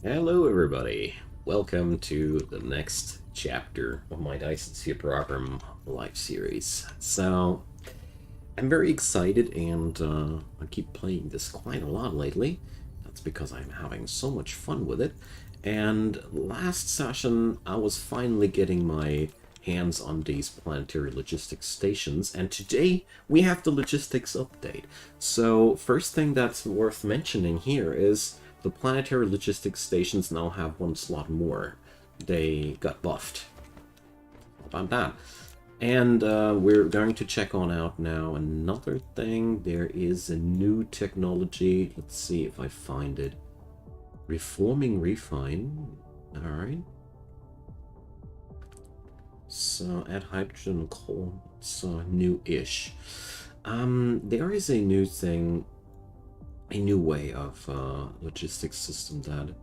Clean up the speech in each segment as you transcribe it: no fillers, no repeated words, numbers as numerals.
Hello everybody, welcome to the next chapter of my Dyson Sphere Program live series. So, I'm very excited and I keep playing this quite a lot lately. That's because I'm having so much fun with it. And last session I was finally getting my hands on these planetary logistics stations, and today we have the logistics update. So first thing that's worth mentioning here is the planetary logistics stations now have one slot more. They got buffed. How about that? And we're going to check on out now another thing. There is a new technology. Let's see if I find it. Reforming refine. Alright. So add hydrogen and coal. It's new-ish. There is a new thing, a new way of logistics system, that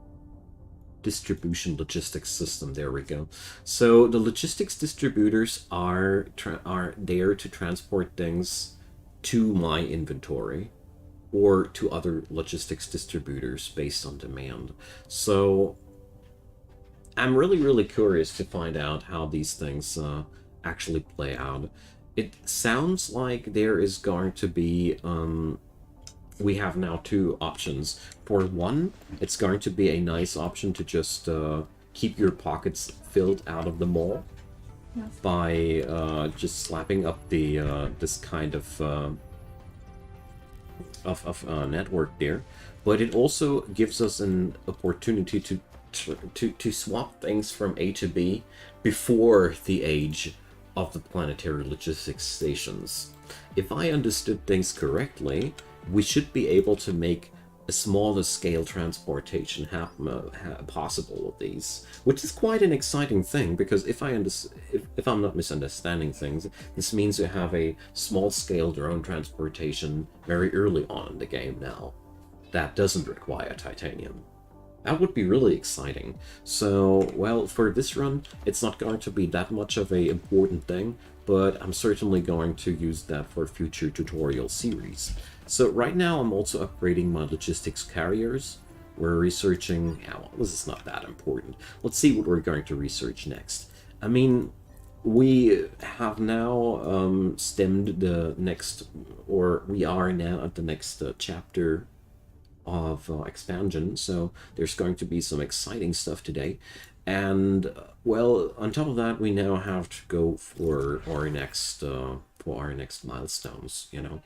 distribution logistics system. There we go. So the logistics distributors are there to transport things to my inventory or to other logistics distributors based on demand. So I'm really curious to find out how these things actually play out. It sounds like there is going to be we have now two options. For one, it's going to be a nice option to just keep your pockets filled out of the mall by just slapping up the this kind of network there. But it also gives us an opportunity to swap things from A to B before the age of the planetary logistics stations. If I understood things correctly, we should be able to make a smaller scale transportation possible with these, which is quite an exciting thing, because if I'm not misunderstanding things, this means you have a small scale drone transportation very early on in the game now that doesn't require titanium. That would be really exciting. So, well, for this run, it's not going to be that much of a important thing, but I'm certainly going to use that for future tutorial series. So right now I'm also upgrading my logistics carriers. We're researching, yeah, well, this is not that important. Let's see what we're going to research next. I mean, we have now stemmed the next, or we are now at the next chapter of expansion, so there's going to be some exciting stuff today. And well, on top of that, we now have to go for our next milestones, you know.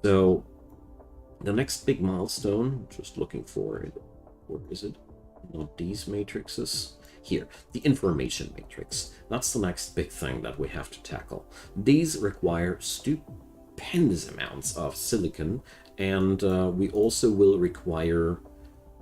So the next big milestone, just looking for it, where is it? Not these matrices. Here, the information matrix. That's the next big thing that we have to tackle. These require stupendous amounts of silicon, and we also will require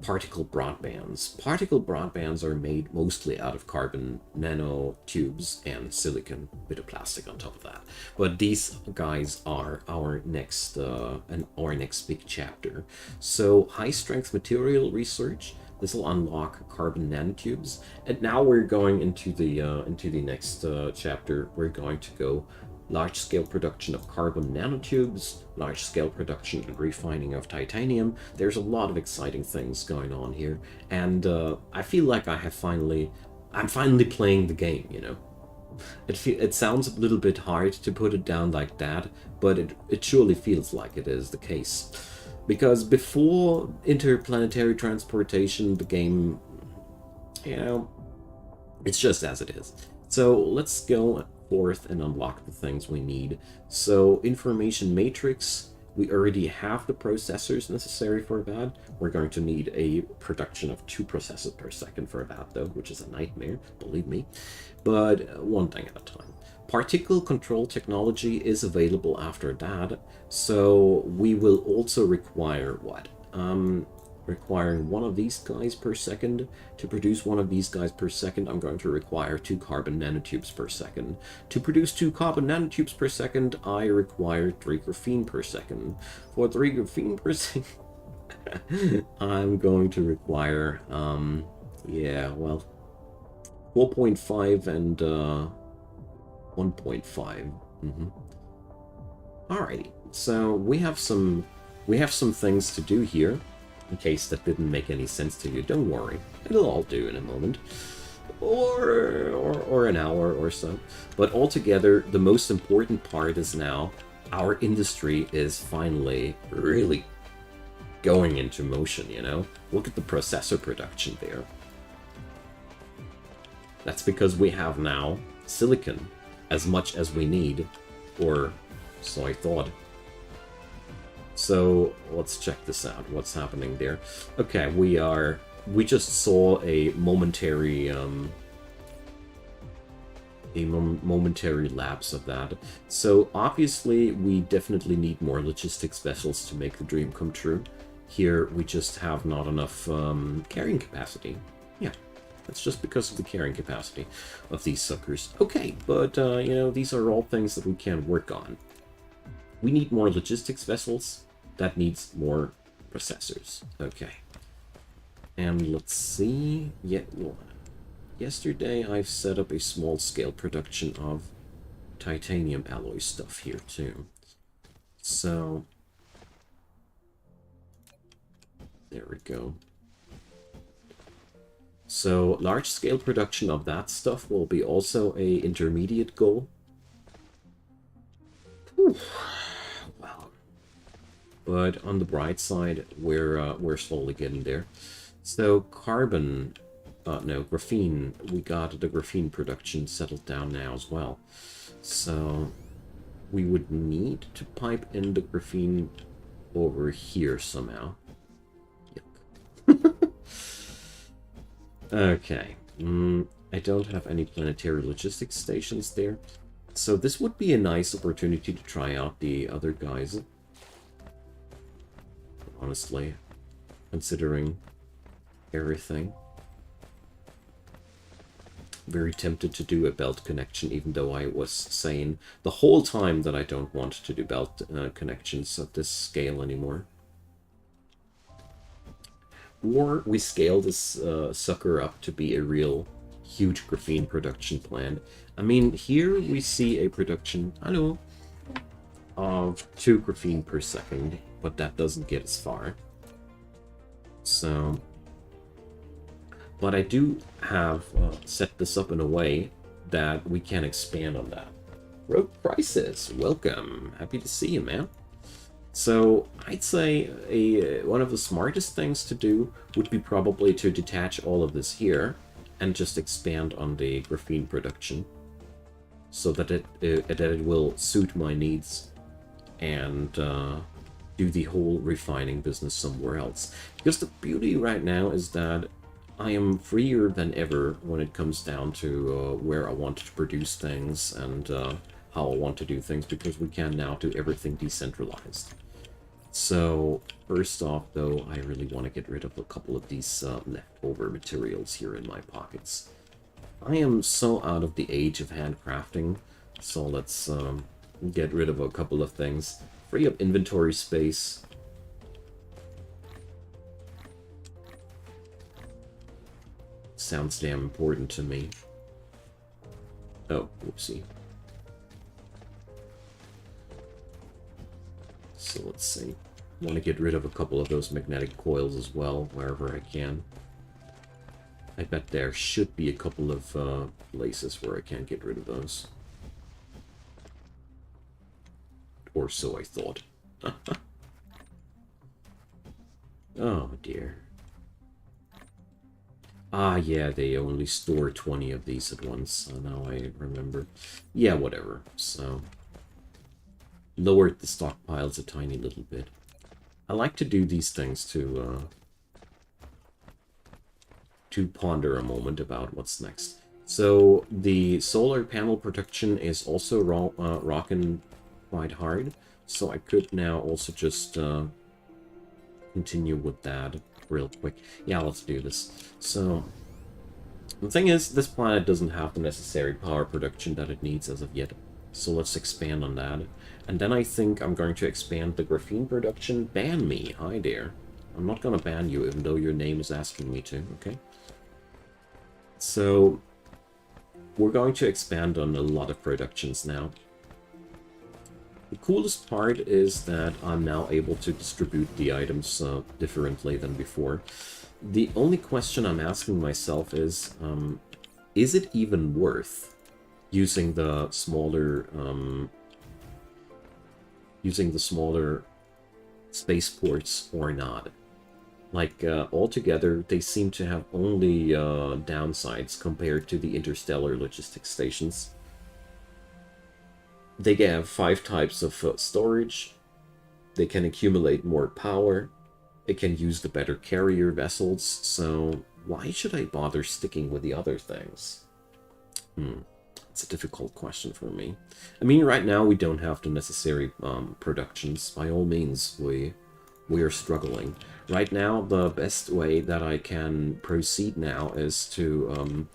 particle broadbands. Particle broadbands are made mostly out of carbon nanotubes and silicon, with a plastic on top of that. But these guys are our next big chapter. So high strength material research. This will unlock carbon nanotubes, and now we're going into the next chapter. We're going to go large-scale production of carbon nanotubes, large-scale production and refining of titanium. There's a lot of exciting things going on here, and I feel like I'm finally playing the game, you know. It sounds a little bit hard to put it down like that, but it surely feels like it is the case. Because before interplanetary transportation, the game, you know, it's just as it is. So let's go forth and unlock the things we need. So information matrix, we already have the processors necessary for that. We're going to need a production of 2 processors per second for that, though, which is a nightmare, believe me. But one thing at a time. Particle control technology is available after that, so we will also require what? Requiring one of these guys per second. To produce one of these guys per second, I'm going to require 2 carbon nanotubes per second. To produce 2 carbon nanotubes per second, I require 3 graphene per second. For 3 graphene per second, I'm going to require, yeah, well, 4.5 and 1.5. Alrighty, so we have some things to do here. In case that didn't make any sense to you, don't worry. It'll all do in a moment. Or an hour or so. But altogether, the most important part is now our industry is finally really going into motion, you know? Look at the processor production there. That's because we have now silicon as much as we need, or so I thought. So let's check this out. What's happening there? Okay, we just saw a momentary momentary lapse of that. So obviously we definitely need more logistics vessels to make the dream come true. Here we just have not enough carrying capacity. Yeah, that's just because of the carrying capacity of these suckers. Okay, but you know, these are all things that we can work on. We need more logistics vessels. That needs more processors. Okay. And let's see. Yeah, well, yesterday I've set up a small-scale production of titanium alloy stuff here too. So there we go. So large-scale production of that stuff will be also a intermediate goal. Whew. Well, but on the bright side, we're slowly getting there. So carbon, no, graphene. We got the graphene production settled down now as well. So we would need to pipe in the graphene over here somehow. Yuck. Okay. I don't have any planetary logistics stations there. So this would be a nice opportunity to try out the other guys. Honestly, considering everything. Very tempted to do a belt connection, even though I was saying the whole time that I don't want to do belt connections at this scale anymore. Or we scale this sucker up to be a real huge graphene production plant. I mean, here we see a production, of 2 graphene per second, but that doesn't get as far. So, but I do have set this up in a way that we can expand on that. Rogue Crisis, welcome. Happy to see you, man. So I'd say one of the smartest things to do would be probably to detach all of this here and just expand on the graphene production so that it will suit my needs and do the whole refining business somewhere else. Because the beauty right now is that I am freer than ever when it comes down to where I want to produce things and how I want to do things, because we can now do everything decentralized. So, first off, though, I really want to get rid of a couple of these leftover materials here in my pockets. I am so out of the age of handcrafting, so let's get rid of a couple of things. Free up inventory space. Sounds damn important to me. Oh, whoopsie. So let's see. I want to get rid of a couple of those magnetic coils as well, wherever I can. I bet there should be a couple of places where I can get rid of those. Or so I thought. Oh dear. Ah, yeah, they only store 20 of these at once. Now I remember. Yeah, whatever. So, lowered the stockpiles a tiny little bit. I like to do these things to ponder a moment about what's next. So, the solar panel production is also rocking quite hard. So I could now also just continue with that real quick. Yeah, let's do this. So, the thing is, this planet doesn't have the necessary power production that it needs as of yet. So let's expand on that. And then I think I'm going to expand the graphene production. Ban me. Hi there. I'm not going to ban you, even though your name is asking me to, okay? So, we're going to expand on a lot of productions now. The coolest part is that I'm now able to distribute the items differently than before. The only question I'm asking myself is it even worth using the smaller spaceports or not? Like, altogether, they seem to have only downsides compared to the interstellar logistics stations. They have 5 types of storage. They can accumulate more power. It can use the better carrier vessels, so why should I bother sticking with the other things? It's a difficult question for me. I mean, right now we don't have the necessary productions. By all means, we are struggling. Right now, the best way that I can proceed now is to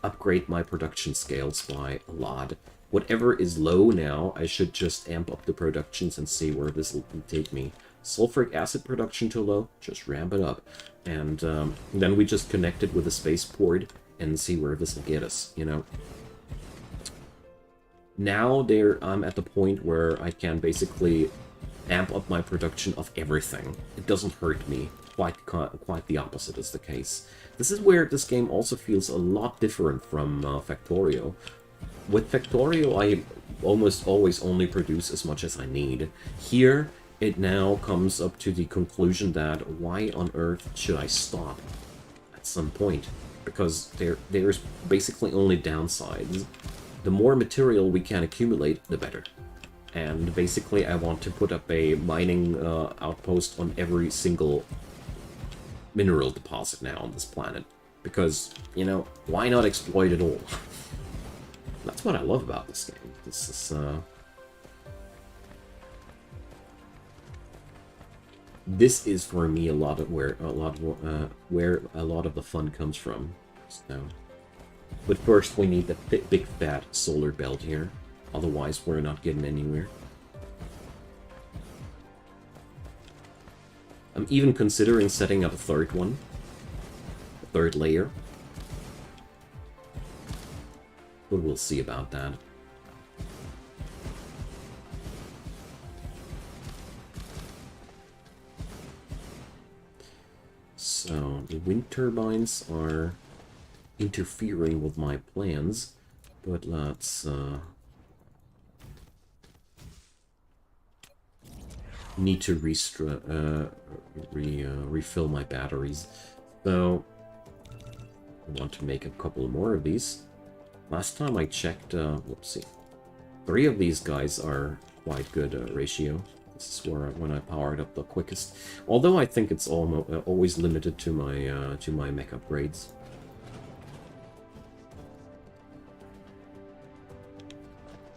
upgrade my production scales by a lot. Whatever is low now, I should just amp up the productions and see where this will take me. Sulfuric acid production too low, just ramp it up. And then we just connect it with a spaceport and see where this will get us, you know? Now I'm at the point where I can basically amp up my production of everything. It doesn't hurt me. Quite the opposite is the case. This is where this game also feels a lot different from Factorio. With Factorio, I almost always only produce as much as I need. Here, it now comes up to the conclusion that why on earth should I stop at some point? Because there's basically only downsides. The more material we can accumulate, the better. And basically I want to put up a mining outpost on every single mineral deposit now on this planet. Because, you know, why not exploit it all? That's what I love about this game. This is, this is for me a lot of where a lot of the fun comes from. So, but first we need the big fat solar belt here. Otherwise, we're not getting anywhere. I'm even considering setting up a third one. A third layer. But we'll see about that. So, the wind turbines are interfering with my plans. But let's... need to refill my batteries. So, I want to make a couple more of these. Last time I checked, whoopsie. 3 of these guys are quite good ratio. This is when I powered up the quickest. Although I think it's always limited to my mech upgrades.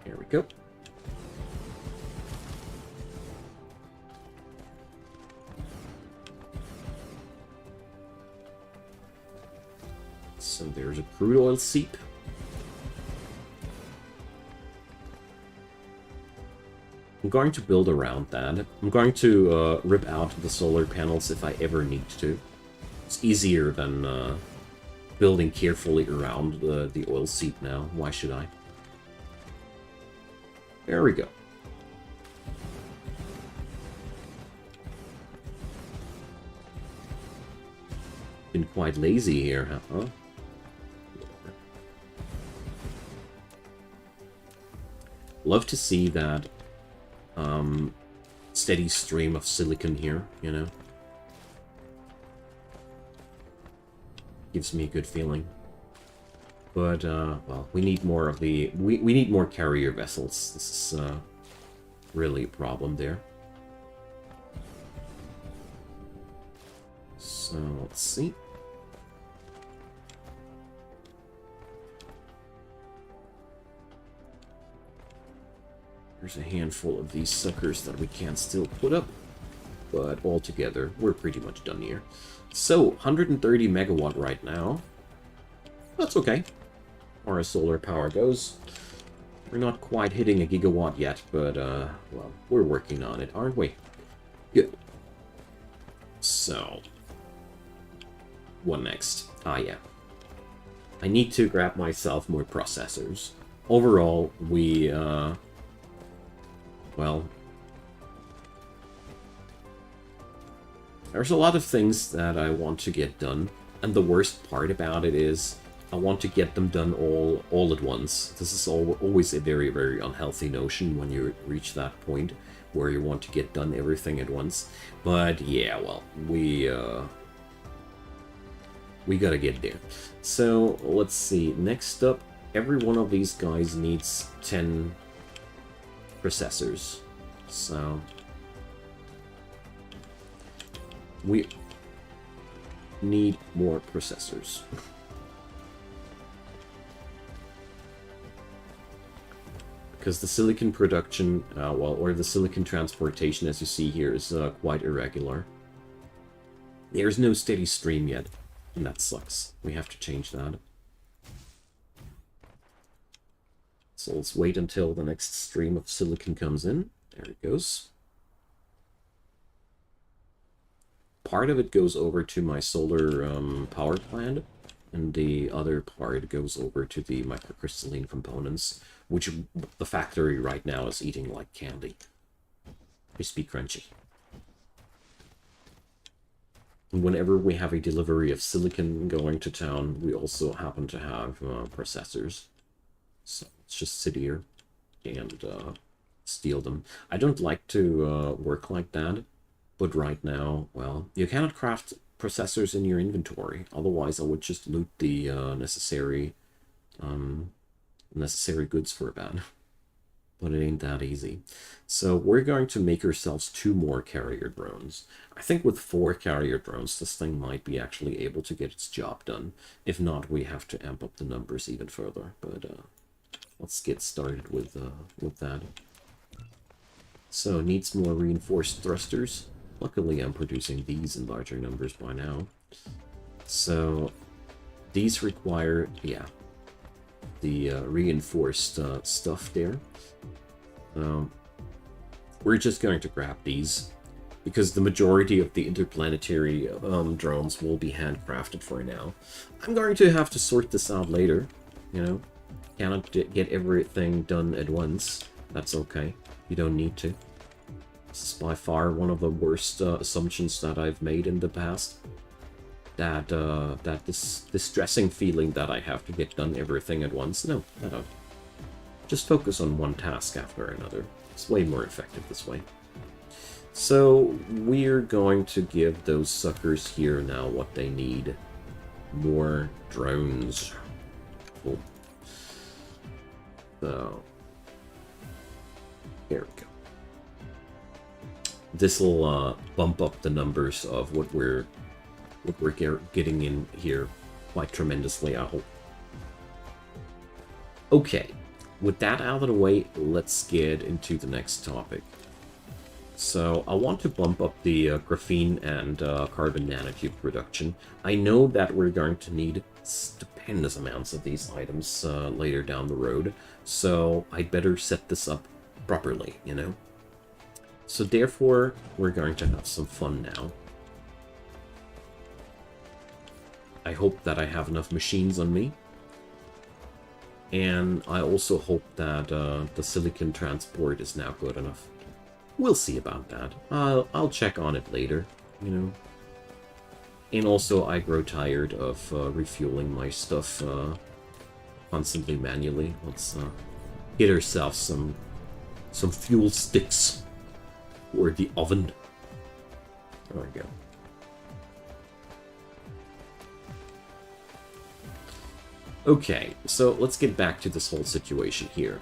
Here we go. So there's a crude oil seep. I'm going to build around that. I'm going to rip out the solar panels if I ever need to. It's easier than building carefully around the oil seep now. Why should I? There we go. Been quite lazy here, huh? Love to see that steady stream of silicon here, you know? Gives me a good feeling. But, well, we need more of the... We need more carrier vessels. This is really a problem there. So, let's see. There's a handful of these suckers that we can still put up, but altogether, we're pretty much done here. So, 130 megawatt right now. That's okay. Or as solar power goes. We're not quite hitting a gigawatt yet, but, well, we're working on it, aren't we? Good. So, what next? Ah, yeah. I need to grab myself more processors. Overall, we well, there's a lot of things that I want to get done, and the worst part about it is I want to get them done all at once. This is always a very, very unhealthy notion when you reach that point where you want to get done everything at once. But yeah, well, we gotta get there. So let's see. Next up, every one of these guys needs 10 processors. So we need more processors. Because the silicon production, or the silicon transportation, as you see here, is quite irregular. There's no steady stream yet, and that sucks. We have to change that. So let's wait until the next stream of silicon comes in. There it goes. Part of it goes over to my solar power plant, and the other part goes over to the microcrystalline components, which the factory right now is eating like candy. Crispy, crunchy. And whenever we have a delivery of silicon going to town, we also happen to have processors. So let's just sit here and steal them. I don't like to work like that, but right now, well, you cannot craft processors in your inventory. Otherwise, I would just loot the necessary goods for that. But it ain't that easy. So we're going to make ourselves 2 more carrier drones. I think with 4 carrier drones, this thing might be actually able to get its job done. If not, we have to amp up the numbers even further. But let's get started with that. So needs more reinforced thrusters. Luckily, I'm producing these in larger numbers by now. So these require, yeah, the reinforced stuff there. We're just going to grab these because the majority of the interplanetary drones will be handcrafted for now. I'm going to have to sort this out later, you know. Cannot get everything done at once. That's okay. You don't need to. This is by far one of the worst assumptions that I've made in the past. That this distressing feeling that I have to get done everything at once. No, I don't. Just focus on one task after another. It's way more effective this way. So we're going to give those suckers here now what they need. More drones. Cool. So here we go. This will bump up the numbers of what we're getting in here quite tremendously, I hope. Okay, with that out of the way, let's get into the next topic. So I want to bump up the graphene and carbon nanotube production. I know that we're going to need stupendous amounts of these items later down the road, so I'd better set this up properly, you know? So therefore, we're going to have some fun now. I hope that I have enough machines on me. And I also hope that the silicon transport is now good enough. We'll see about that. I'll check on it later, you know. And also, I grow tired of refueling my stuff constantly manually. Let's get ourselves some fuel sticks for the oven. There we go. Okay, so let's get back to this whole situation here.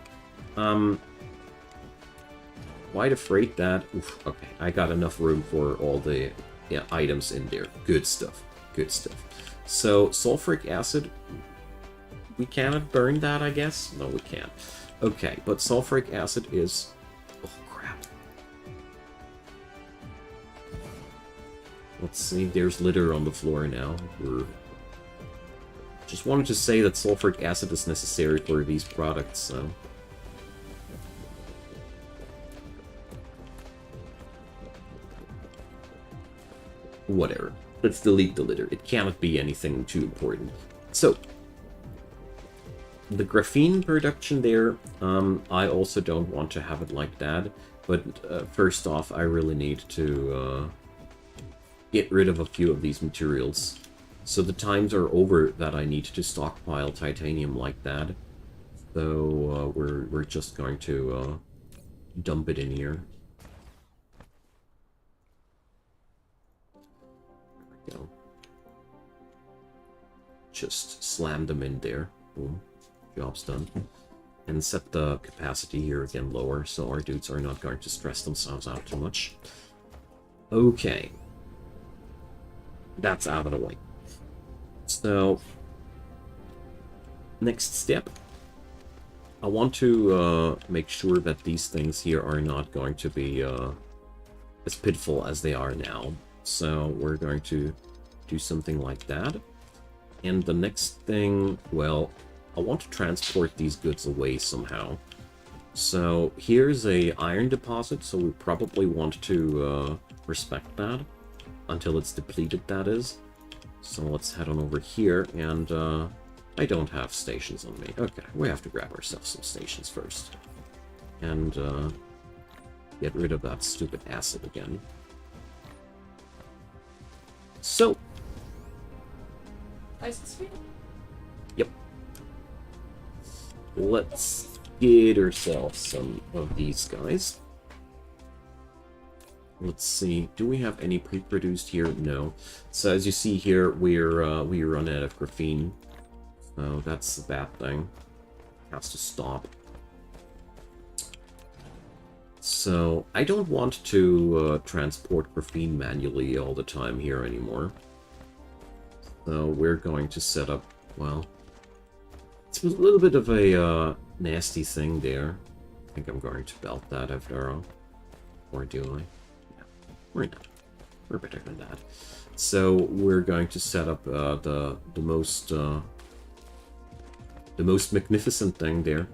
Quite afraid that... Oof, okay, I got enough room for all the items in there. Good stuff. Good stuff. So, sulfuric acid... We cannot burn that, I guess? No, we can't. Okay, but sulfuric acid is... Oh, crap. Let's see, there's litter on the floor now. Just wanted to say that sulfuric acid is necessary for these products, so... Whatever. Let's delete the litter. It cannot be anything too important. So, the graphene production there, I also don't want to have it like that, But first off, I really need to get rid of a few of these materials. So the times are over that I need to stockpile titanium like that. So we're just going to dump it in here. There we go. Just slam them in there. Boom. Job's done. And set the capacity here again lower, so our dudes are not going to stress themselves out too much. Okay. That's out of the way. So, next step. I want to make sure that these things here are not going to be as pitiful as they are now. So, we're going to do something like that. And the next thing, well, I want to transport these goods away somehow. So here's a iron deposit, so we probably want to respect that until it's depleted, that is. So let's head on over here, and I don't have stations on me. Okay, we have to grab ourselves some stations first. And get rid of that stupid acid again. So... Yep. Let's get ourselves some of these guys. Let's see. Do we have any pre-produced here? No. So as you see here, we run out of graphene. So that's a bad thing. Has to stop. So I don't want to transport graphene manually all the time here anymore. So we're going to set up, well, it's a little bit of a nasty thing there. I think I'm going to belt that after all. Or do I? Yeah, we're not. We're better than that. So we're going to set up the most magnificent thing there.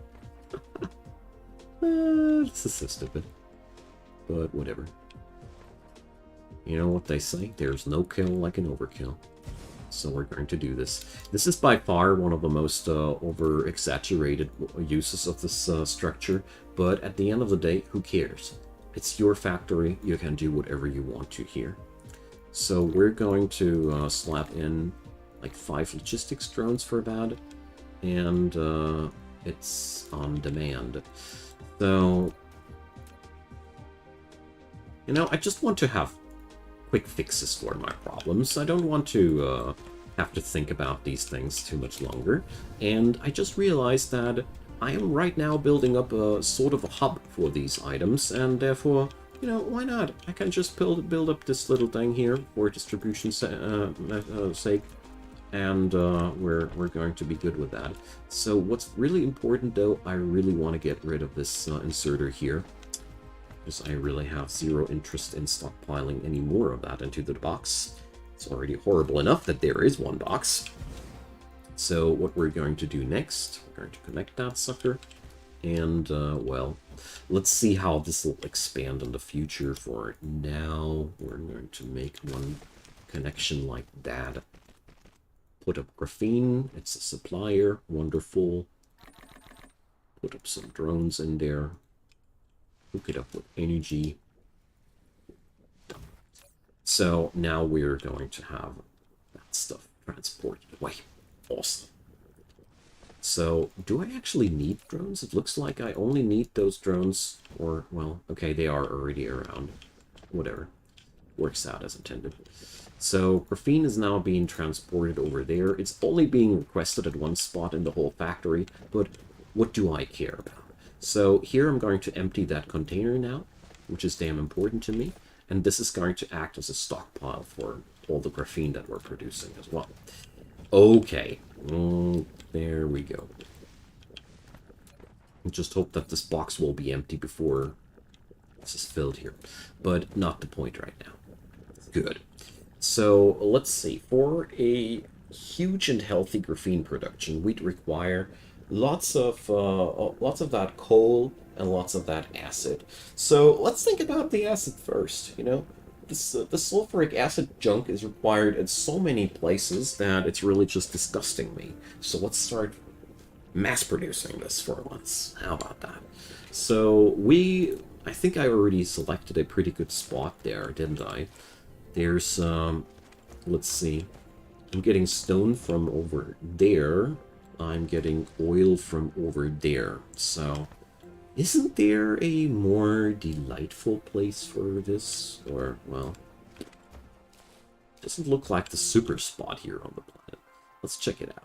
This is so stupid. But whatever. You know what they say? There's no kill like an overkill. So we're going to do this. This is by far one of the most over-exaggerated uses of this structure, but at the end of the day, who cares? It's your factory, you can do whatever you want to here. So we're going to slap in like 5 logistics drones for that, and it's on demand. So, you know, I just want to have quick fixes for my problems. I don't want to have to think about these things too much longer. And I just realized that I am right now building up a sort of a hub for these items, and therefore, you know, why not? I can just build up this little thing here for distribution's sake, and we're going to be good with that. So what's really important, though, I really want to get rid of this inserter here, because I really have zero interest in stockpiling any more of that into the box. It's already horrible enough that there is one box. So what we're going to do next, we're going to connect that sucker, and well, let's see how this will expand in the future. For now, we're going to make one connection like that. Put up graphene, it's a supplier, wonderful. Put up some drones in there. Hook it up with energy. So now we're going to have that stuff transported away. Awesome. So, do I actually need drones? It looks like I only need those drones, or, well, okay, they are already around. Whatever. Works out as intended. So, graphene is now being transported over there. It's only being requested at one spot in the whole factory, but what do I care about? So here I'm going to empty that container now, which is damn important to me, and this is going to act as a stockpile for all the graphene that we're producing as well. Okay, there we go. Just hope that this box will be empty before this is filled here, but not the point right now. Good. So let's see, for a huge and healthy graphene production, we'd require lots of that coal and lots of that acid. So let's think about the acid first. You know, this the sulfuric acid junk is required in so many places that it's really just disgusting me. So let's start mass producing this for once. How about that? So we I think I already selected a pretty good spot there, didn't I? There's, let's see. I'm getting stone from over there. I'm getting oil from over there. So, isn't there a more delightful place for this? Or, well, doesn't look like the super spot here on the planet. Let's check it out.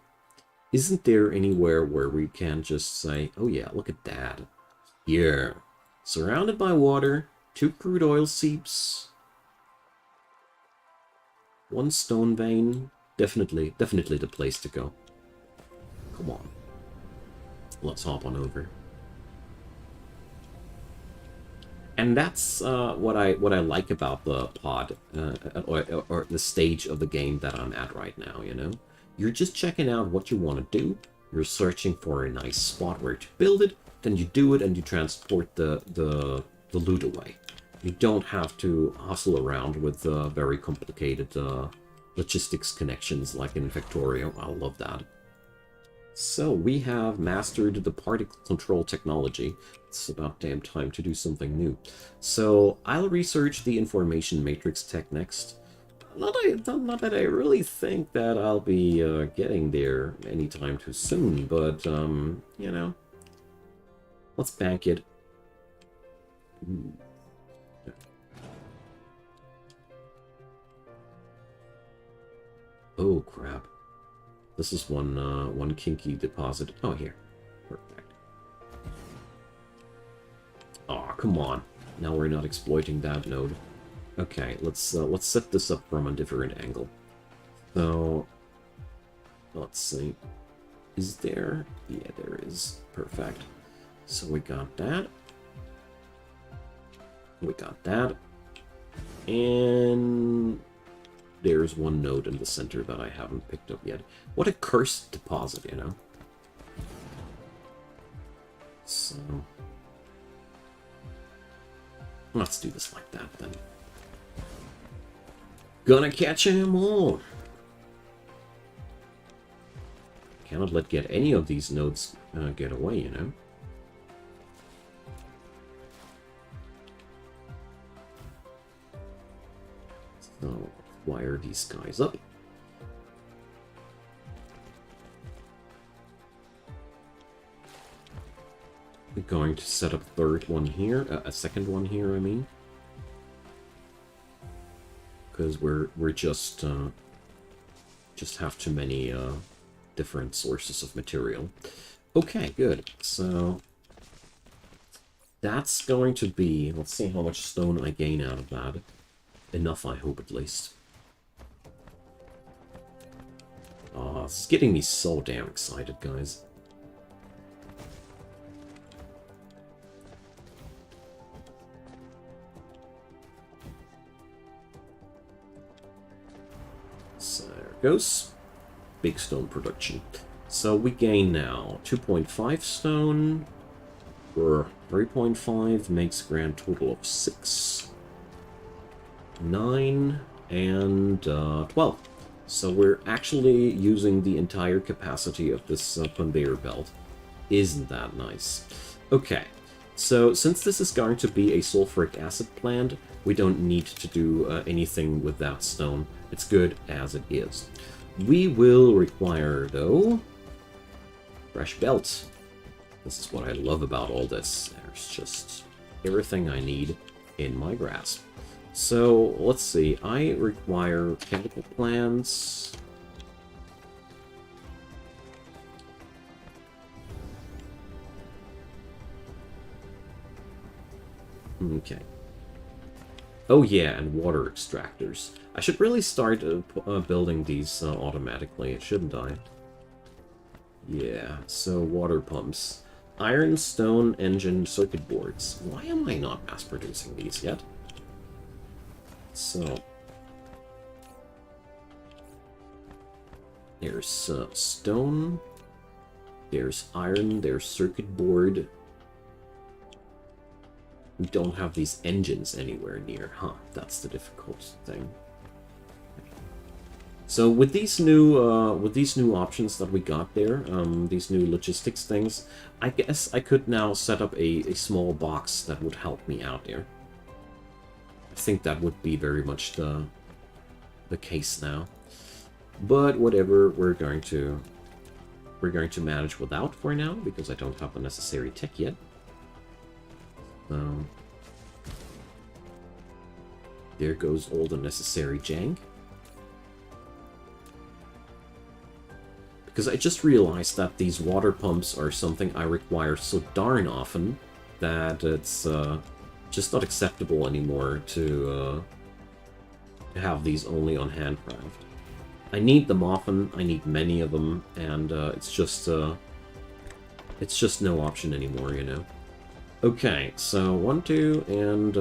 Isn't there anywhere where we can just say, oh yeah, look at that. Here. Surrounded by water, 2 crude oil seeps, 1 stone vein. Definitely the place to go. Come on. Let's hop on over. And that's what I like about the pod, or the stage of the game that I'm at right now, you know? You're just checking out what you want to do. You're searching for a nice spot where to build it, then you do it and you transport the loot away. You don't have to hustle around with very complicated logistics connections like in Victoria. I love that. So we have mastered the particle control technology. It's about damn time to do something new. So I'll research the information matrix tech next. Not that I really think that I'll be getting there anytime too soon, but, you know, let's bank it. Ooh. Oh, crap. This is one kinky deposit. Oh, here. Perfect. Oh, come on. Now we're not exploiting that node. Okay, let's set this up from a different angle. So, let's see. Is there? Yeah, there is. Perfect. So we got that. We got that. And there's one node in the center that I haven't picked up yet. What a cursed deposit, you know? So, let's do this like that, then. Gonna catch him all! Cannot let get any of these nodes get away, you know? So, wire these guys up. We're going to set up a second one here, I mean. Because we're just have too many different sources of material. Okay, good. So that's going to be, let's see how much stone I gain out of that. Enough, I hope, at least. Oh, it's getting me so damn excited, guys. So there it goes. Big stone production. So we gain now 2.5 stone, or 3.5 makes a grand total of 6. 9 and 12. So we're actually using the entire capacity of this conveyor belt. Isn't that nice? Okay, so since this is going to be a sulfuric acid plant, we don't need to do anything with that stone. It's good as it is. We will require, though, fresh belt. This is what I love about all this. There's just everything I need in my grasp. So, let's see, I require chemical plants. Okay. Oh yeah, and water extractors. I should really start building these automatically, shouldn't I? Yeah, so water pumps. Iron, stone, engine, circuit boards. Why am I not mass-producing these yet? So, there's stone, there's iron, there's circuit board. We don't have these engines anywhere near, huh? That's the difficult thing. So with these new options that we got there, these new logistics things, I guess I could now set up a small box that would help me out there. I think that would be very much the case now. But whatever, we're going to manage without for now because I don't have the necessary tech yet. There goes all the necessary jank. Because I just realized that these water pumps are something I require so darn often that it's just not acceptable anymore to have these only on handcraft. I need them often, I need many of them, and it's just no option anymore, you know. Okay, so 1, 2, and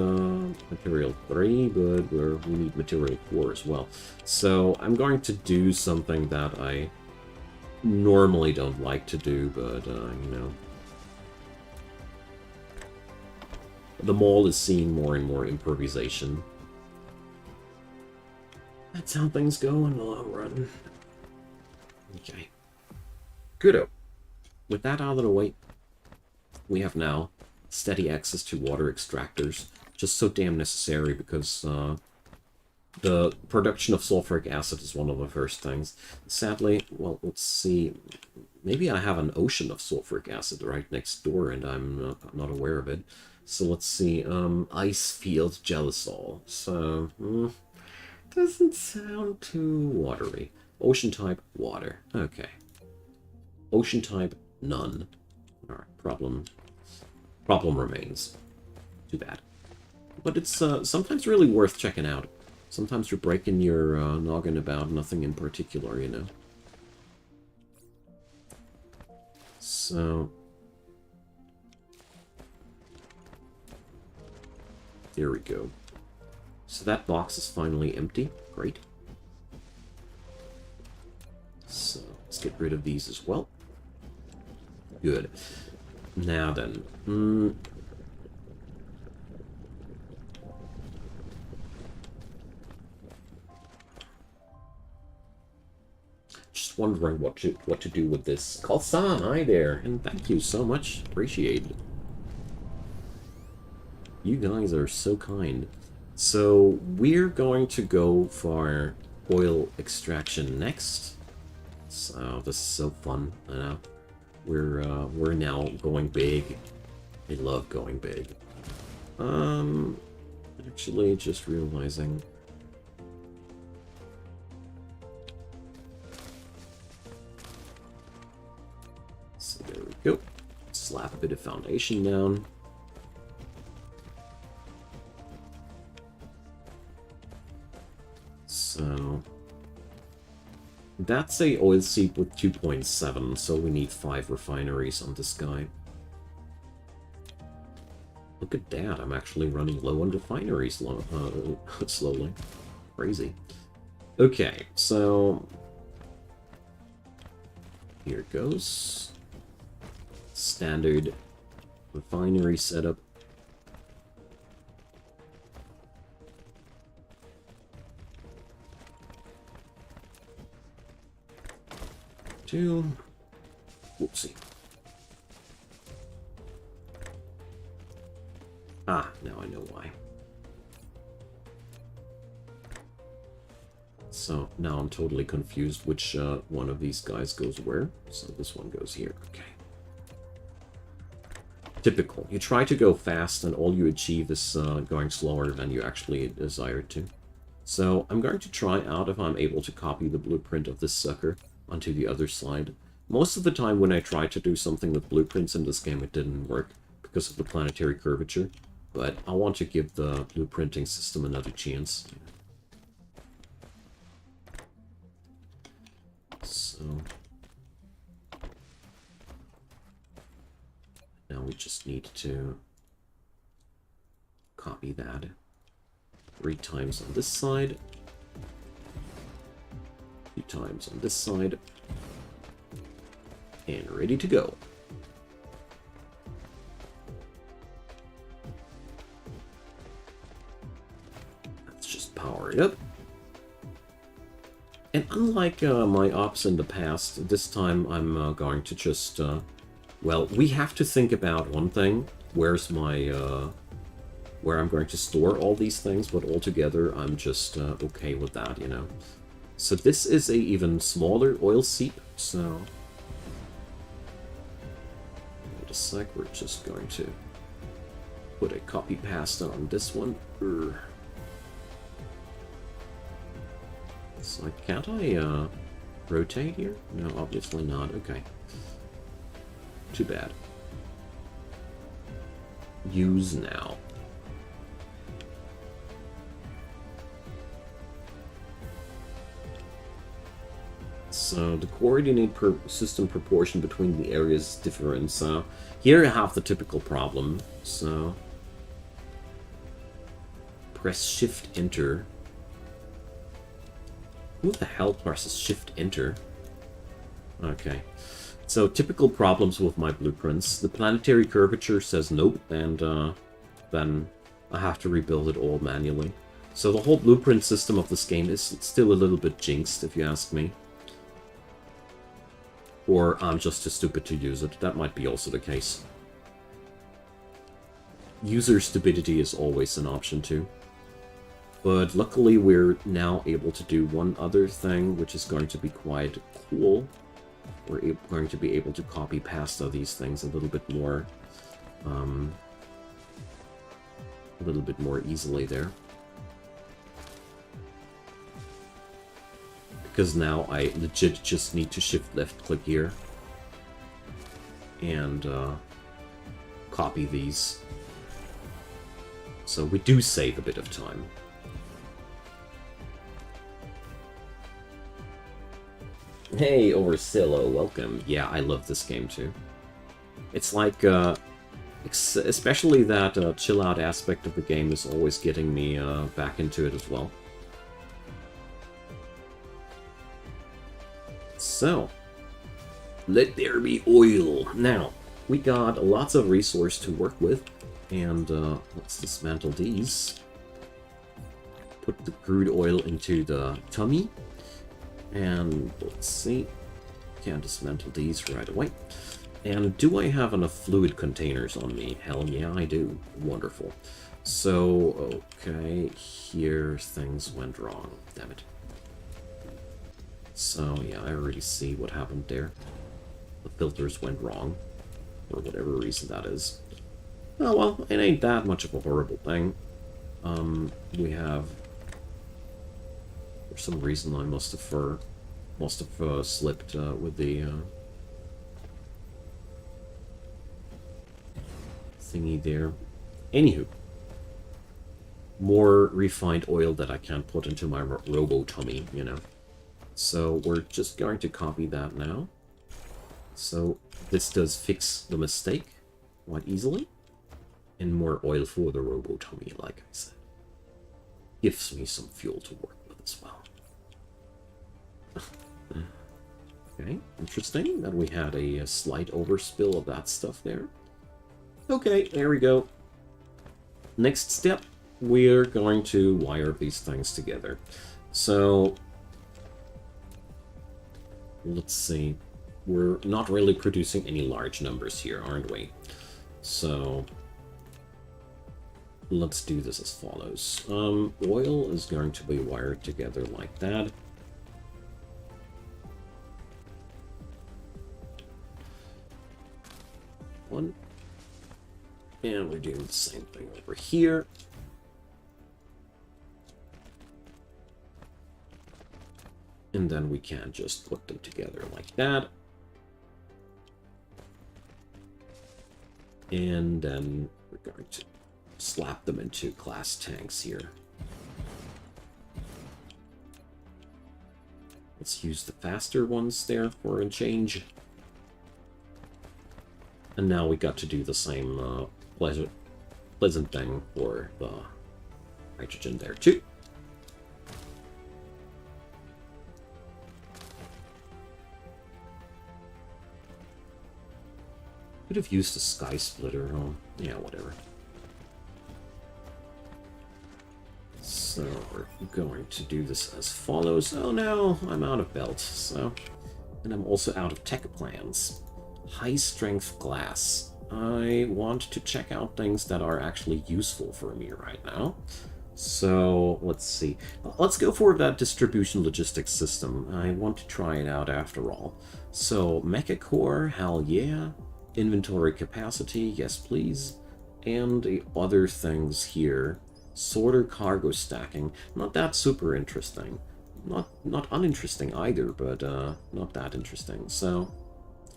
material 3, but we need material 4 as well. So I'm going to do something that I normally don't like to do, but, you know. The mall is seeing more and more improvisation. That's how things go in the long run. Okay. Goodo. With that out of the way, we have now steady access to water extractors. Just so damn necessary because the production of sulfuric acid is one of the first things. Sadly, well, let's see. Maybe I have an ocean of sulfuric acid right next door and I'm not aware of it. So let's see. Ice field gelosol. So, doesn't sound too watery. Ocean type, water. Okay. Ocean type, none. Alright, problem remains. Too bad. But it's sometimes really worth checking out. Sometimes you're breaking your noggin about nothing in particular, you know. So... there we go. So that box is finally empty. Great. So let's get rid of these as well. Good. Now then. Just wondering what to do with this. Kalsan, hi there, and thank you so much. Appreciate it. You guys are so kind. So we're going to go for oil extraction next. So this is so fun, I know. We're now going big. I love going big. Actually, just realizing. So there we go. Slap a bit of foundation down. So that's a oil seep with 2.7, so we need 5 refineries on this guy. Look at that, I'm actually running low on refineries slowly. Crazy. Okay, so here it goes. Standard refinery setup. Whoopsie. Ah, now I know why. So now I'm totally confused which one of these guys goes where. So this one goes here. Okay. Typical. You try to go fast and all you achieve is going slower than you actually desire to. So I'm going to try out if I'm able to copy the blueprint of this sucker onto the other side. Most of the time when I try to do something with blueprints in this game, it didn't work because of the planetary curvature. But I want to give the blueprinting system another chance. So now we just need to copy that 3 times on this side, 2 times on this side, and ready to go. Let's just power it up. And unlike my ops in the past, this time I'm going to just... well, we have to think about one thing. Where's my... where I'm going to store all these things, but altogether I'm just okay with that, you know. So this is a even smaller oil seep, so... Wait a sec, we're just going to put a copy pasta on this one. So can't I rotate here? No, obviously not. Okay. Too bad. Use now. So the coordinate system proportion between the areas is different. So here you have the typical problem. So press Shift Enter. Who the hell presses Shift Enter? Okay. So typical problems with my blueprints. The planetary curvature says nope, and then I have to rebuild it all manually. So the whole blueprint system of this game is still a little bit jinxed, if you ask me. Or I'm just too stupid to use it. That might be also the case. User stupidity is always an option too. But luckily we're now able to do one other thing, which is going to be quite cool. We're going to be able to copy pasta these things a little bit more easily there. Because now I legit just need to shift left click here and copy these. So we do save a bit of time. Hey, Oversillo, welcome. Yeah, I love this game too. It's like, especially that chill-out aspect of the game is always getting me back into it as well. So, let there be oil. Now, we got lots of resource to work with, and let's dismantle these. Put the crude oil into the tummy. And let's see, can't dismantle these right away. And do I have enough fluid containers on me? Hell yeah, I do. Wonderful. So, okay, here things went wrong. Damn it. So, yeah, I already see what happened there. The filters went wrong, for whatever reason that is. Oh well, it ain't that much of a horrible thing. We have... For some reason, I must have slipped with the thingy there. Anywho, more refined oil that I can't put into my robo-tummy, you know. So we're just going to copy that now. So this does fix the mistake quite easily. And more oil for the robo-tummy, like I said. Gives me some fuel to work with as well. Okay, interesting that we had a slight overspill of that stuff there. Okay, there we go. Next step, we're going to wire these things together. So, let's see. We're not really producing any large numbers here, aren't we? So, let's do this as follows. Oil is going to be wired together like that. One. And we're doing the same thing over here. And then we can just put them together like that. And then we're going to slap them into glass tanks here. Let's use the faster ones there for a change. And now we got to do the same pleasant thing for the hydrogen there too. Could have used a sky splitter. Oh, yeah, whatever. So So we're going to do this as follows. Oh no, I'm out of belt. So, and I'm also out of tech plans. High strength glass. I want to check out things that are actually useful for me right now. So let's see. Let's go for that distribution logistics system. I want to try it out after all. So mecha core, hell yeah. Inventory capacity, yes please. And the other things here. Sorter cargo stacking. Not that super interesting. Not uninteresting either, but not that interesting. So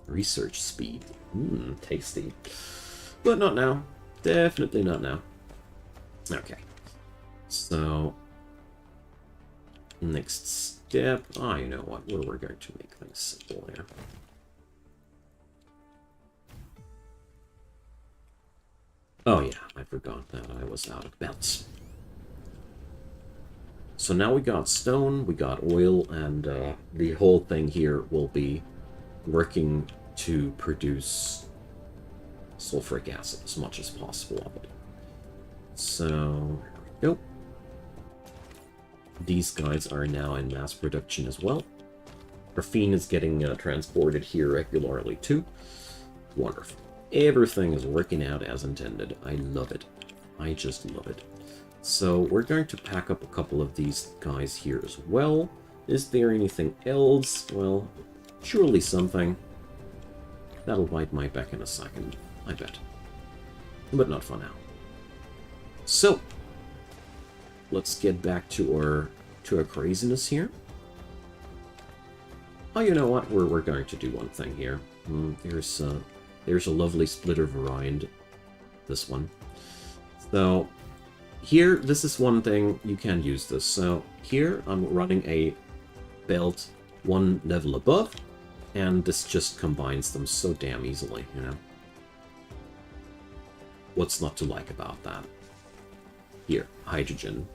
research speed. Tasty. But not now. Definitely not now. Okay. So, next step. You know what? We're going to make things simple here. Oh yeah, I forgot that I was out of belts. So now we got stone, we got oil, and the whole thing here will be working to produce sulfuric acid as much as possible of it. So, there we go. These guys are now in mass production as well. Graphene is getting transported here regularly too. Wonderful. Everything is working out as intended. I love it. I just love it. So we're going to pack up a couple of these guys here as well. Is there anything else? Well, surely something. That'll bite my back in a second, I bet. But not for now. So, let's get back to our craziness here. Oh, you know what? We're going to do one thing here. There's a lovely splitter variant. This one. So here, this is one thing you can use this. So here I'm running a belt one level above, and this just combines them so damn easily. You know, what's not to like about that? Here, hydrogen.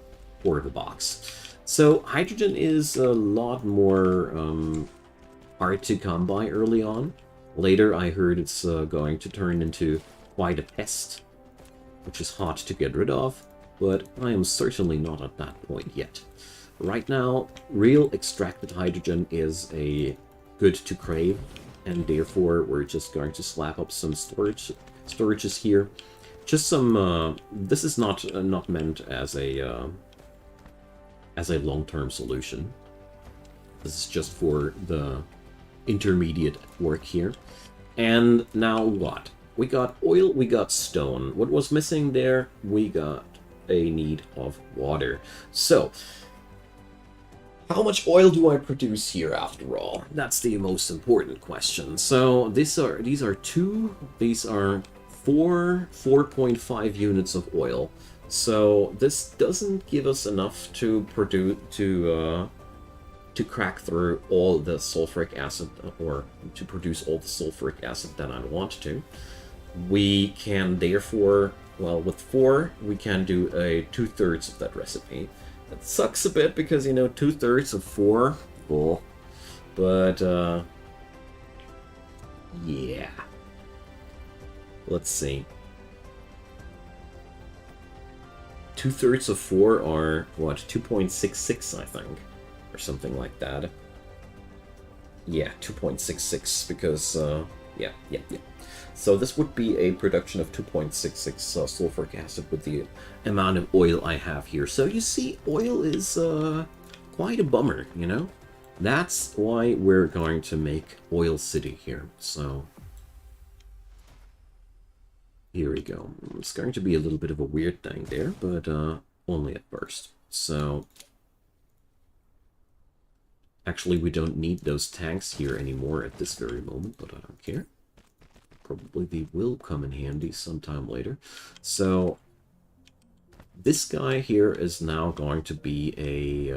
Or the box. So hydrogen is a lot more hard to come by early on. Later I heard it's going to turn into quite a pest, which is hard to get rid of, but I am certainly not at that point yet. Right now, real extracted hydrogen is a good to crave, and therefore we're just going to slap up some storages here. Just some, this is not meant as a long-term solution. This is just for the intermediate work here. And now what? We got oil, we got stone. What was missing there? We got a need of water. So, how much oil do I produce here after all? That's the most important question. So, these are 4.5 units of oil. So this doesn't give us enough to produce to crack through all the sulfuric acid, or to produce all the sulfuric acid that I want to. We can therefore, well, with 4 we can do a 2/3 of that recipe. That sucks a bit because, you know, 2/3 of 4, cool. But yeah. Let's see. 2/3 of 4 are, what, 2.66, I think, or something like that. Yeah, 2.66, because, yeah. So this would be a production of 2.66 sulfuric acid with the amount of oil I have here. So you see, oil is quite a bummer, you know? That's why we're going to make Oil City here, so... Here we go. It's going to be a little bit of a weird thing there, but only at first. So, actually we don't need those tanks here anymore at this very moment, but I don't care. Probably they will come in handy sometime later. So, this guy here is now going to be a...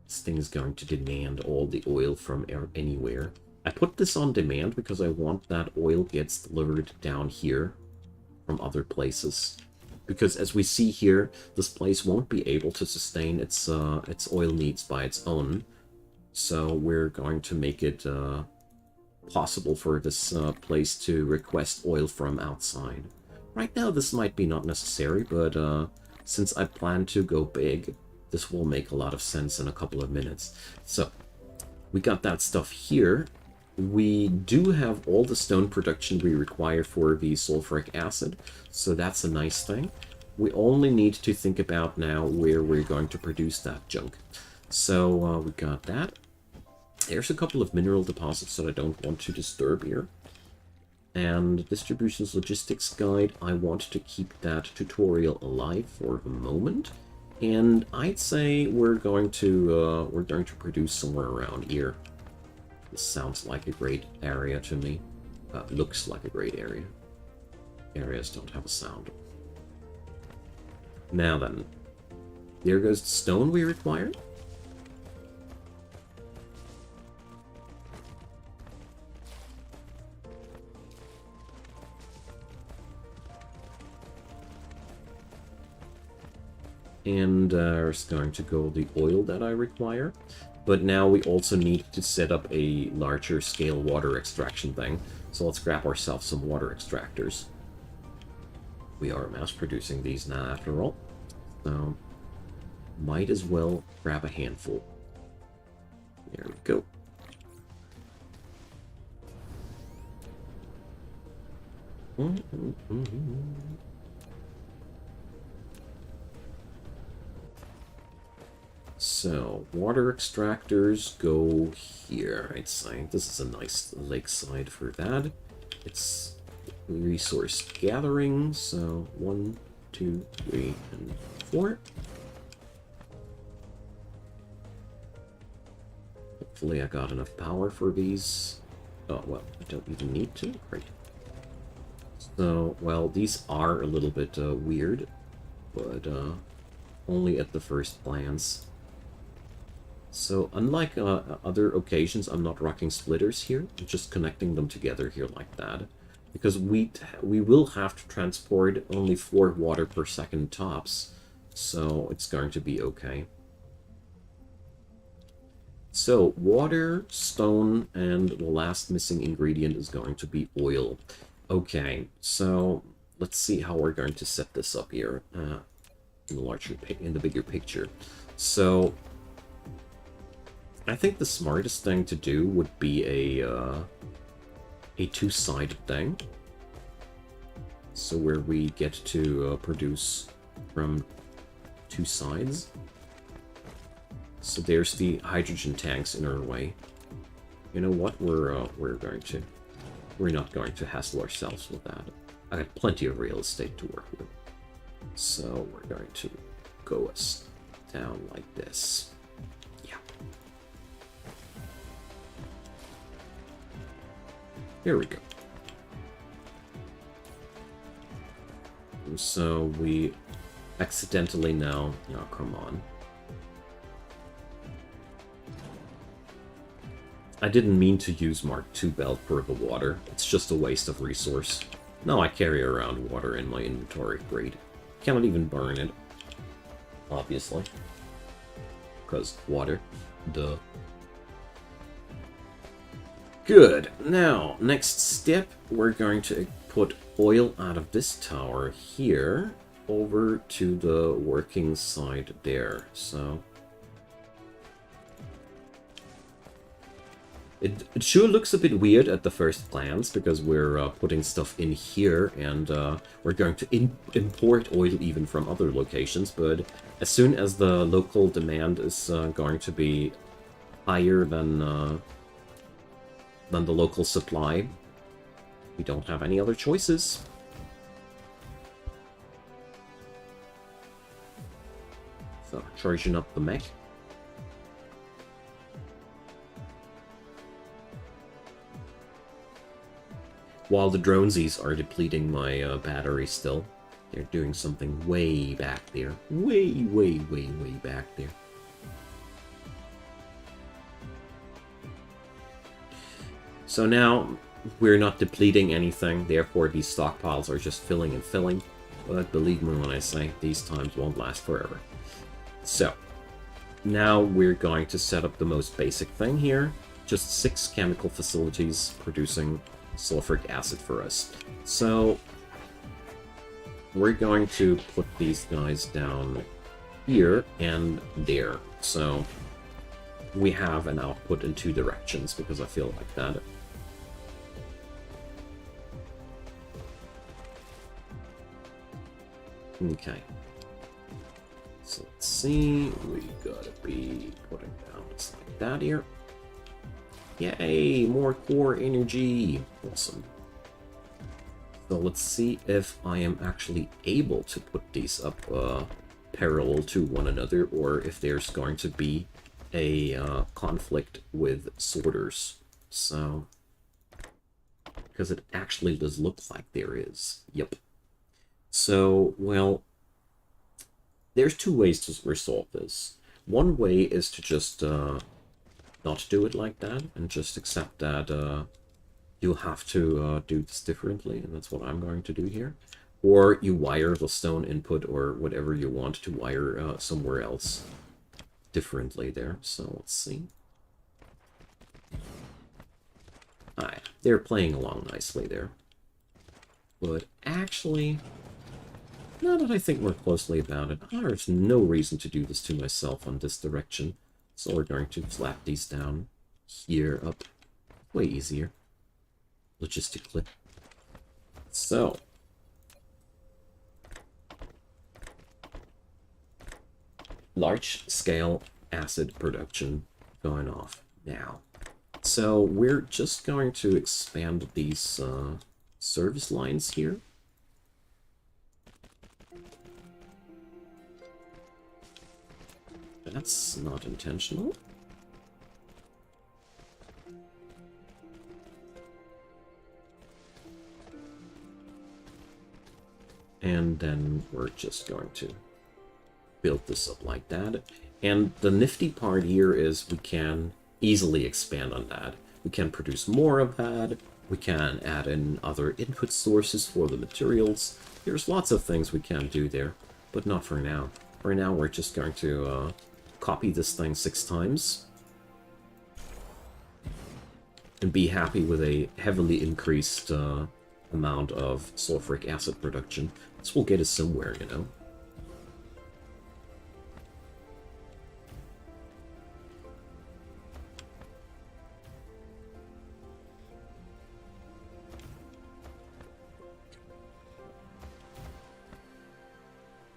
this thing is going to demand all the oil from anywhere. I put this on demand because I want that oil gets delivered down here from other places. Because as we see here, this place won't be able to sustain its oil needs by its own. So we're going to make it possible for this place to request oil from outside. Right now, this might be not necessary, but since I plan to go big, this will make a lot of sense in a couple of minutes. So, we got that stuff here. We do have all the stone production we require for the sulfuric acid, so that's a nice thing. We only need to think about now where we're going to produce that junk. So we got that. There's a couple of mineral deposits that I don't want to disturb here. And Distributions Logistics Guide, I want to keep that tutorial alive for the moment. And I'd say we're going to produce somewhere around here. This sounds like a great area to me. Looks like a great area. Areas don't have a sound. Now then, there goes the stone we require. And there's going to go the oil that I require. But now we also need to set up a larger scale water extraction thing. So let's grab ourselves some water extractors. We are mass producing these now after all. So might as well grab a handful. There we go. So, water extractors go here, I'd say. This is a nice lakeside for that. It's resource gathering, so 1, 2, 3, and 4. Hopefully I got enough power for these. Oh, well, I don't even need to. Great. So, well, these are a little bit weird, but only at the first glance. So, unlike other occasions, I'm not rocking splitters here. I'm just connecting them together here like that. Because we will have to transport only 4 water per second tops. So, it's going to be okay. So, water, stone, and the last missing ingredient is going to be oil. Okay, so let's see how we're going to set this up here in the bigger picture. So, I think the smartest thing to do would be a two-sided thing. So where we get to produce from 2 sides. So there's the hydrogen tanks in our way. You know what? We're not going to hassle ourselves with that. I got plenty of real estate to work with. So we're going to go us down like this. Here we go. So we accidentally now... Oh, come on. I didn't mean to use Mark II belt for the water. It's just a waste of resource. Now I carry around water in my inventory. Great. Cannot even burn it. Obviously. Because water. Duh. Good. Now, next step, we're going to put oil out of this tower here over to the working side there. So it sure looks a bit weird at the first glance because we're putting stuff in here and we're going to import oil even from other locations. But as soon as the local demand is going to be higher than the local supply, we don't have any other choices. So, charging up the mech. While the dronesies are depleting my battery still, they're doing something way back there. Way back there. So now, we're not depleting anything, therefore these stockpiles are just filling and filling. But believe me when I say, these times won't last forever. So, now we're going to set up the most basic thing here. Just 6 chemical facilities producing sulfuric acid for us. So, we're going to put these guys down here and there. So we have an output in two directions because I feel like that. Okay. So let's see. We gotta be putting down just like that here. Yay! More core energy! Awesome. So let's see if I am actually able to put these up parallel to one another, or if there's going to be a conflict with sorters. So, because it actually does look like there is. Yep. So, well, there's two ways to resolve this. One way is to just not do it like that, and just accept that you'll have to do this differently, and that's what I'm going to do here. Or you wire the stone input or whatever you want to wire somewhere else differently there. So let's see. Alright, they're playing along nicely there. But actually, now that I think more closely about it, there's no reason to do this to myself on this direction. So we're going to slap these down here up. Way easier. Logistically. So. Large-scale acid production going off now. So we're just going to expand these service lines here. That's not intentional. And then we're just going to build this up like that. And the nifty part here is we can easily expand on that. We can produce more of that. We can add in other input sources for the materials. There's lots of things we can do there, but not for now. For now, we're just going to copy this thing 6 times and be happy with a heavily increased amount of sulfuric acid production. This will get us somewhere, you know.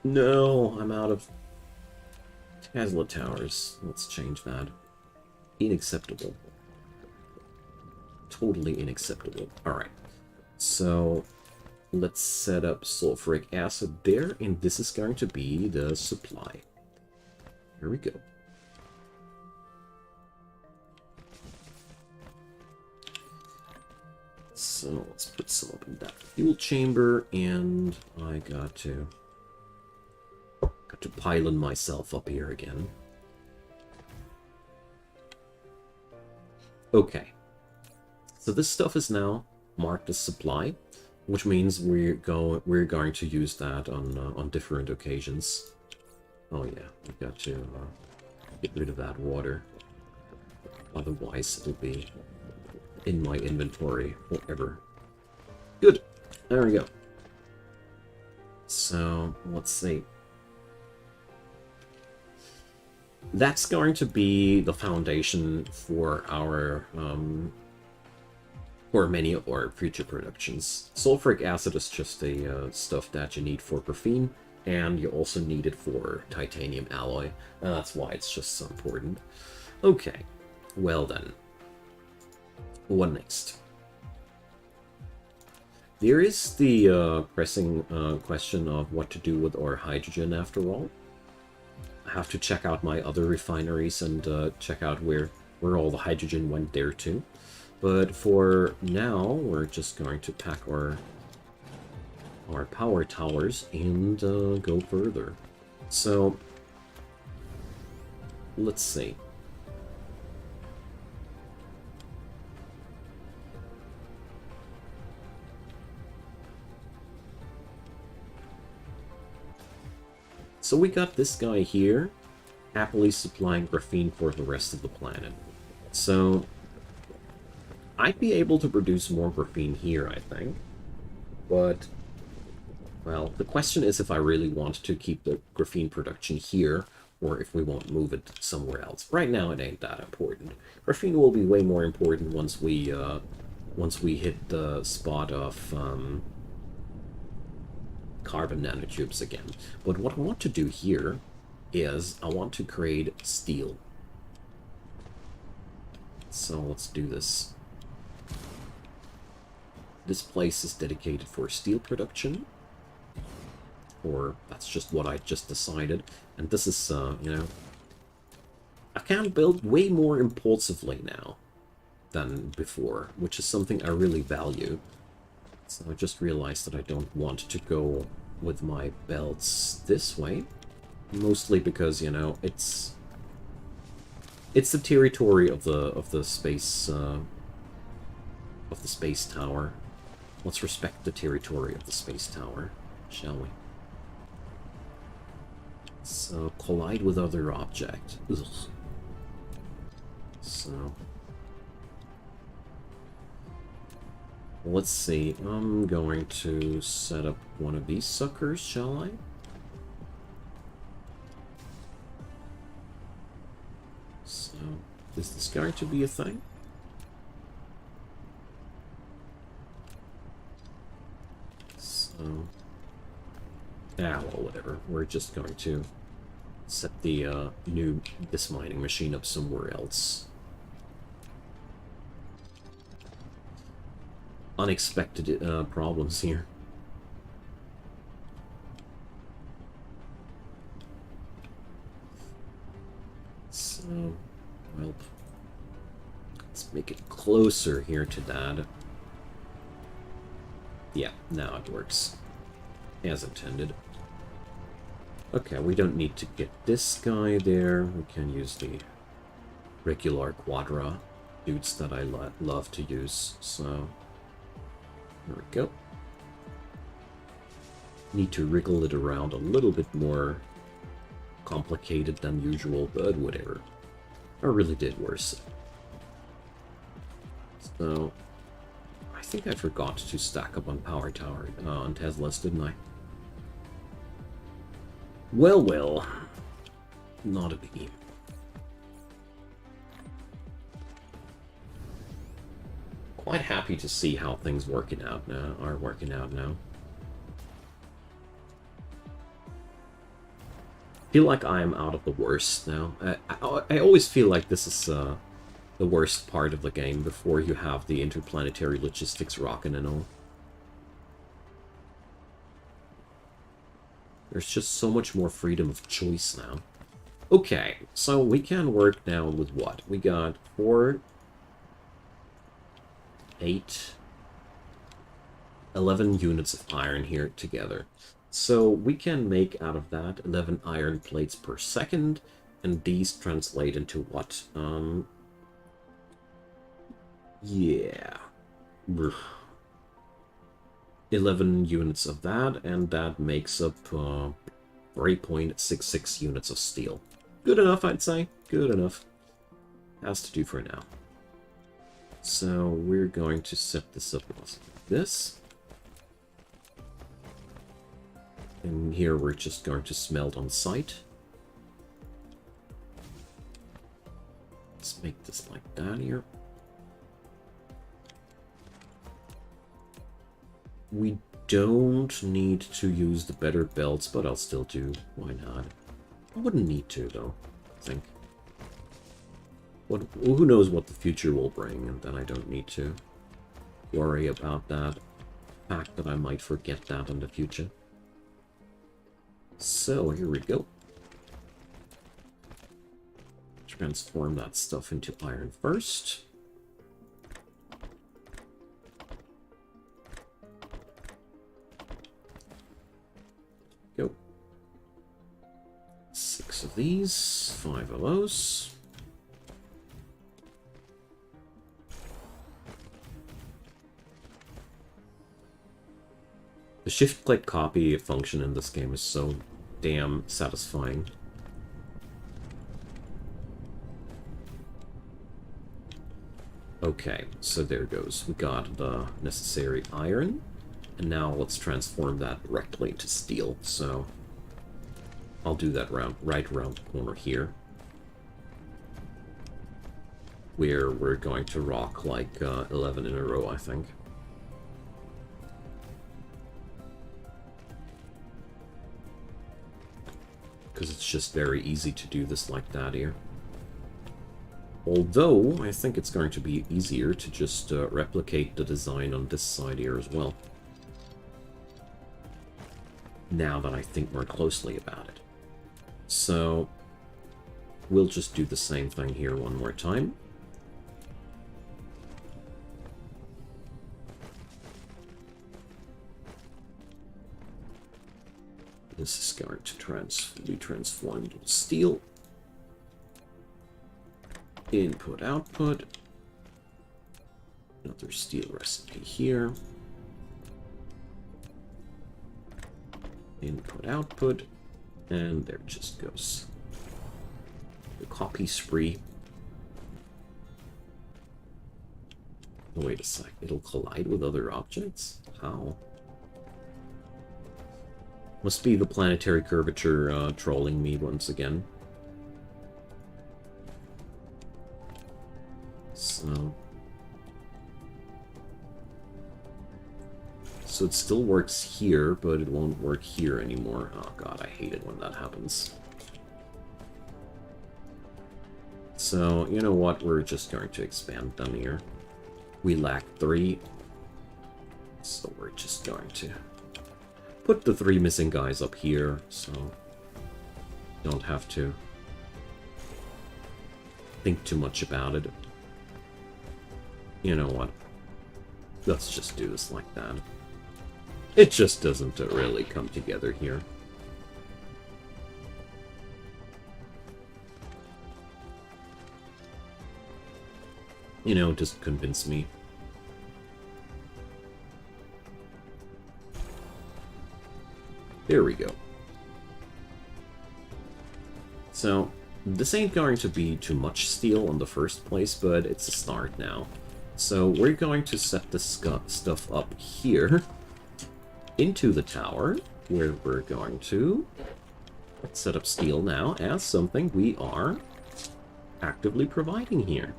No, I'm out of Tesla towers. Let's change that. Unacceptable. Totally unacceptable. Alright. So, let's set up sulfuric acid there, and this is going to be the supply. Here we go. So, let's put some up in that fuel chamber, and I got to pylon myself up here again. Okay. So this stuff is now marked as supply, which means we're going to use that on different occasions. Oh yeah, we got to get rid of that water. Otherwise, it'll be in my inventory forever. Good. There we go. So let's see. That's going to be the foundation for our for many of our future productions. Sulfuric acid is just a stuff that you need for graphene, and you also need it for titanium alloy. That's why it's just so important. Okay, well then. What next? There is the pressing question of what to do with our hydrogen after all. I have to check out my other refineries and check out where all the hydrogen went there too. But for now, we're just going to pack our power towers and go further. So, let's see. So we got this guy here, happily supplying graphene for the rest of the planet. So, I'd be able to produce more graphene here, I think. But Well, the question is if I really want to keep the graphene production here, or if we won't move it somewhere else. Right now, it ain't that important. Graphene will be way more important once we hit the spot of carbon nanotubes again. But what I want to do here is I want to create steel. So let's do this. This place is dedicated for steel production. Or that's just what I just decided. And this is, you know, I can build way more impulsively now than before, which is something I really value. So I just realized that I don't want to go with my belts this way. Mostly because, you know, it's the territory of the space tower. Let's respect the territory of the space tower, shall we? So collide with other object. Ugh. So let's see. I'm going to set up one of these suckers, shall I? So is this going to be a thing? So well, whatever. We're just going to set the this mining machine up somewhere else. Unexpected problems here. So, well, let's make it closer here to that. Yeah, now it works. As intended. Okay, we don't need to get this guy there. We can use the regular quadra dudes that I love to use. So, there we go. Need to wriggle it around a little bit more complicated than usual, but whatever. I really did worse. So, I think I forgot to stack up on power tower on Teslas, didn't I? Well, well, not a biggie. Quite happy to see how things are working out now. Feel like I'm out of the worst now. I always feel like this is the worst part of the game before you have the interplanetary logistics rocking and all. There's just so much more freedom of choice now. Okay, so we can work now with what? We got 4, 8, 11 units of iron here together. So we can make out of that 11 iron plates per second, and these translate into what? Yeah. 11 units of that, and that makes up 3.66 units of steel. Good enough, I'd say. Good enough. Has to do for now. So we're going to set this up like this. And here we're just going to smelt on site. Let's make this like that here. We don't need to use the better belts, but I'll still do. Why not? I wouldn't need to, though, I think. Who knows what the future will bring, and then I don't need to worry about that fact that I might forget that in the future. So, here we go. Transform that stuff into iron first. Go. 6 of these, 5 of those. The shift-click copy function in this game is so damn satisfying. Okay, so there goes. We got the necessary iron. And now let's transform that directly into steel. So I'll do that right around the corner here, where we're going to rock like 11 in a row, I think. Because it's just very easy to do this like that here. Although, I think it's going to be easier to just replicate the design on this side here as well. Now that I think more closely about it. So, we'll just do the same thing here one more time. This is going to be transformed into steel. Input, output. Another steel recipe here. Input, output. And there it just goes. The copy spree. Oh, wait a sec. It'll collide with other objects? How? Must be the planetary curvature trolling me once again. So it still works here, but it won't work here anymore. Oh god, I hate it when that happens. So, you know what? We're just going to expand them here. We lack 3. So we're just going to put the 3 missing guys up here, so don't have to think too much about it. You know what? Let's just do this like that. It just doesn't really come together here. You know, just convince me. There we go. So, this ain't going to be too much steel in the first place, but it's a start now. So we're going to set this stuff up here into the tower, where we're going to set up steel now as something we are actively providing here.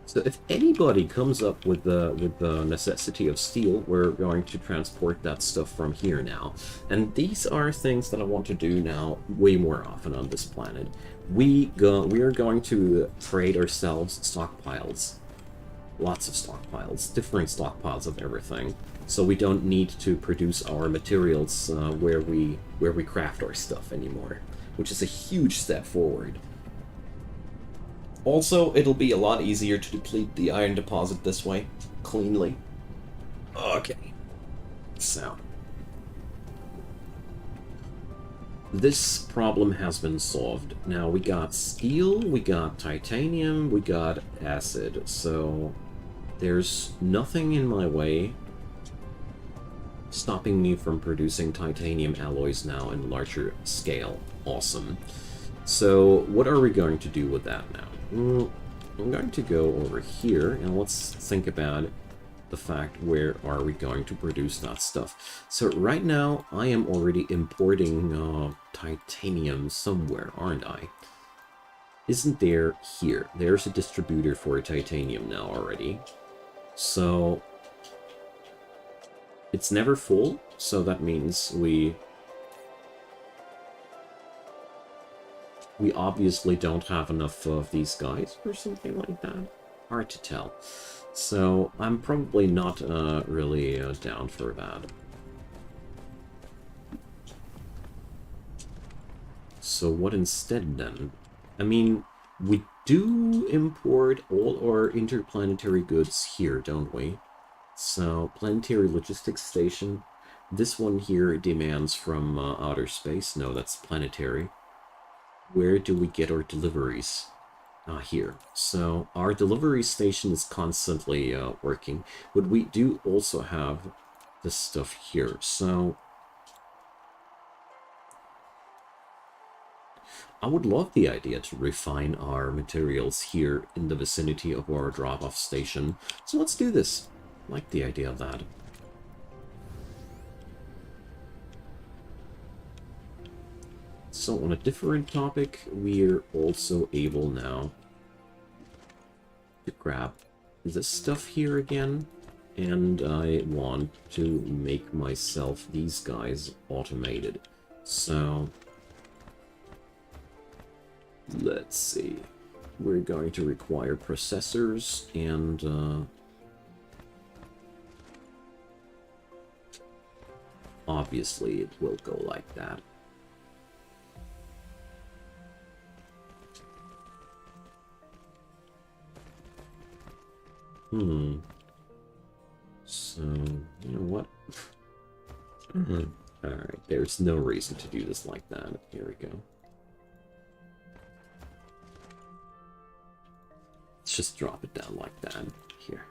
So if anybody comes up with the necessity of steel, we're going to transport that stuff from here now. And these are things that I want to do now way more often on this planet. We are going to create ourselves stockpiles. Lots of stockpiles, different stockpiles of everything. So we don't need to produce our materials where we craft our stuff anymore, which is a huge step forward. Also, it'll be a lot easier to deplete the iron deposit this way, cleanly. Okay, so this problem has been solved. Now we got steel, we got titanium, we got acid, so there's nothing in my way stopping me from producing titanium alloys now in larger scale. Awesome. So what are we going to do with that now? I'm going to go over here and let's think about the fact where are we going to produce that stuff. So right now I am already importing titanium somewhere, aren't I? Isn't there here? There's a distributor for titanium now already. So it's never full, so that means we obviously don't have enough of these guys or something like that. Hard to tell. So I'm probably not really down for that. So what instead then? I mean, we do import all our interplanetary goods here, don't we? So planetary logistics station. This one here demands from outer space. No, that's planetary. Where do we get our deliveries? Here. So our delivery station is constantly working, but we do also have this stuff here. So I would love the idea to refine our materials here in the vicinity of our drop-off station. So let's do this. I like the idea of that. So on a different topic, we're also able now to grab this stuff here again. And I want to make myself these guys automated. So let's see. We're going to require processors and obviously it will go like that. So, you know what? Alright, there's no reason to do this like that. Here we go. Let's just drop it down like that. Here.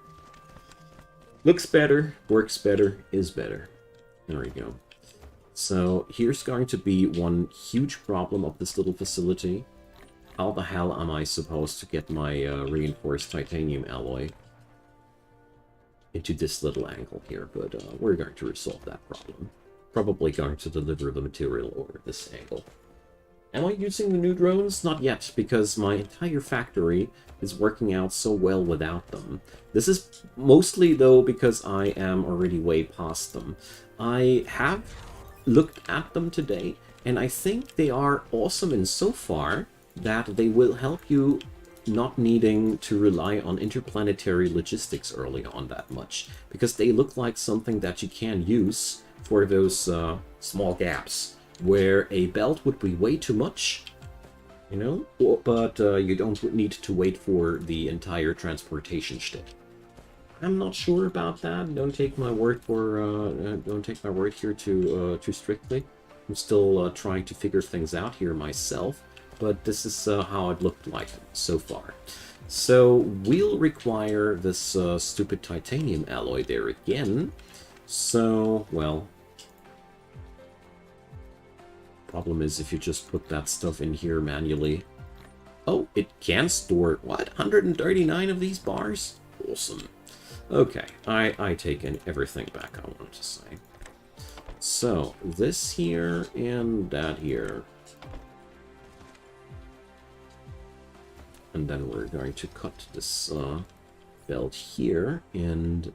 Looks better, works better, is better. There we go. So, here's going to be one huge problem of this little facility. How the hell am I supposed to get my reinforced titanium alloy into this little angle here? But we're going to resolve that problem. Probably going to deliver the material over this angle. Am I using the new drones? Not yet, because my entire factory is working out so well without them. This is mostly, though, because I am already way past them. I have looked at them today, and I think they are awesome in so far that they will help you not needing to rely on interplanetary logistics early on that much, because they look like something that you can use for those small gaps, where a belt would be way too much, you know, but you don't need to wait for the entire transportation shtick. I'm not sure about that. Don't take my word for don't take my word here too strictly. I'm still trying to figure things out here myself, but this is how it looked like so far. So we'll require this stupid titanium alloy there again. So, well, problem is if you just put that stuff in here manually. Oh, it can store, what, 139 of these bars? Awesome. Okay, I take in everything back I wanted to say. So, this here and that here. And then we're going to cut this belt here, and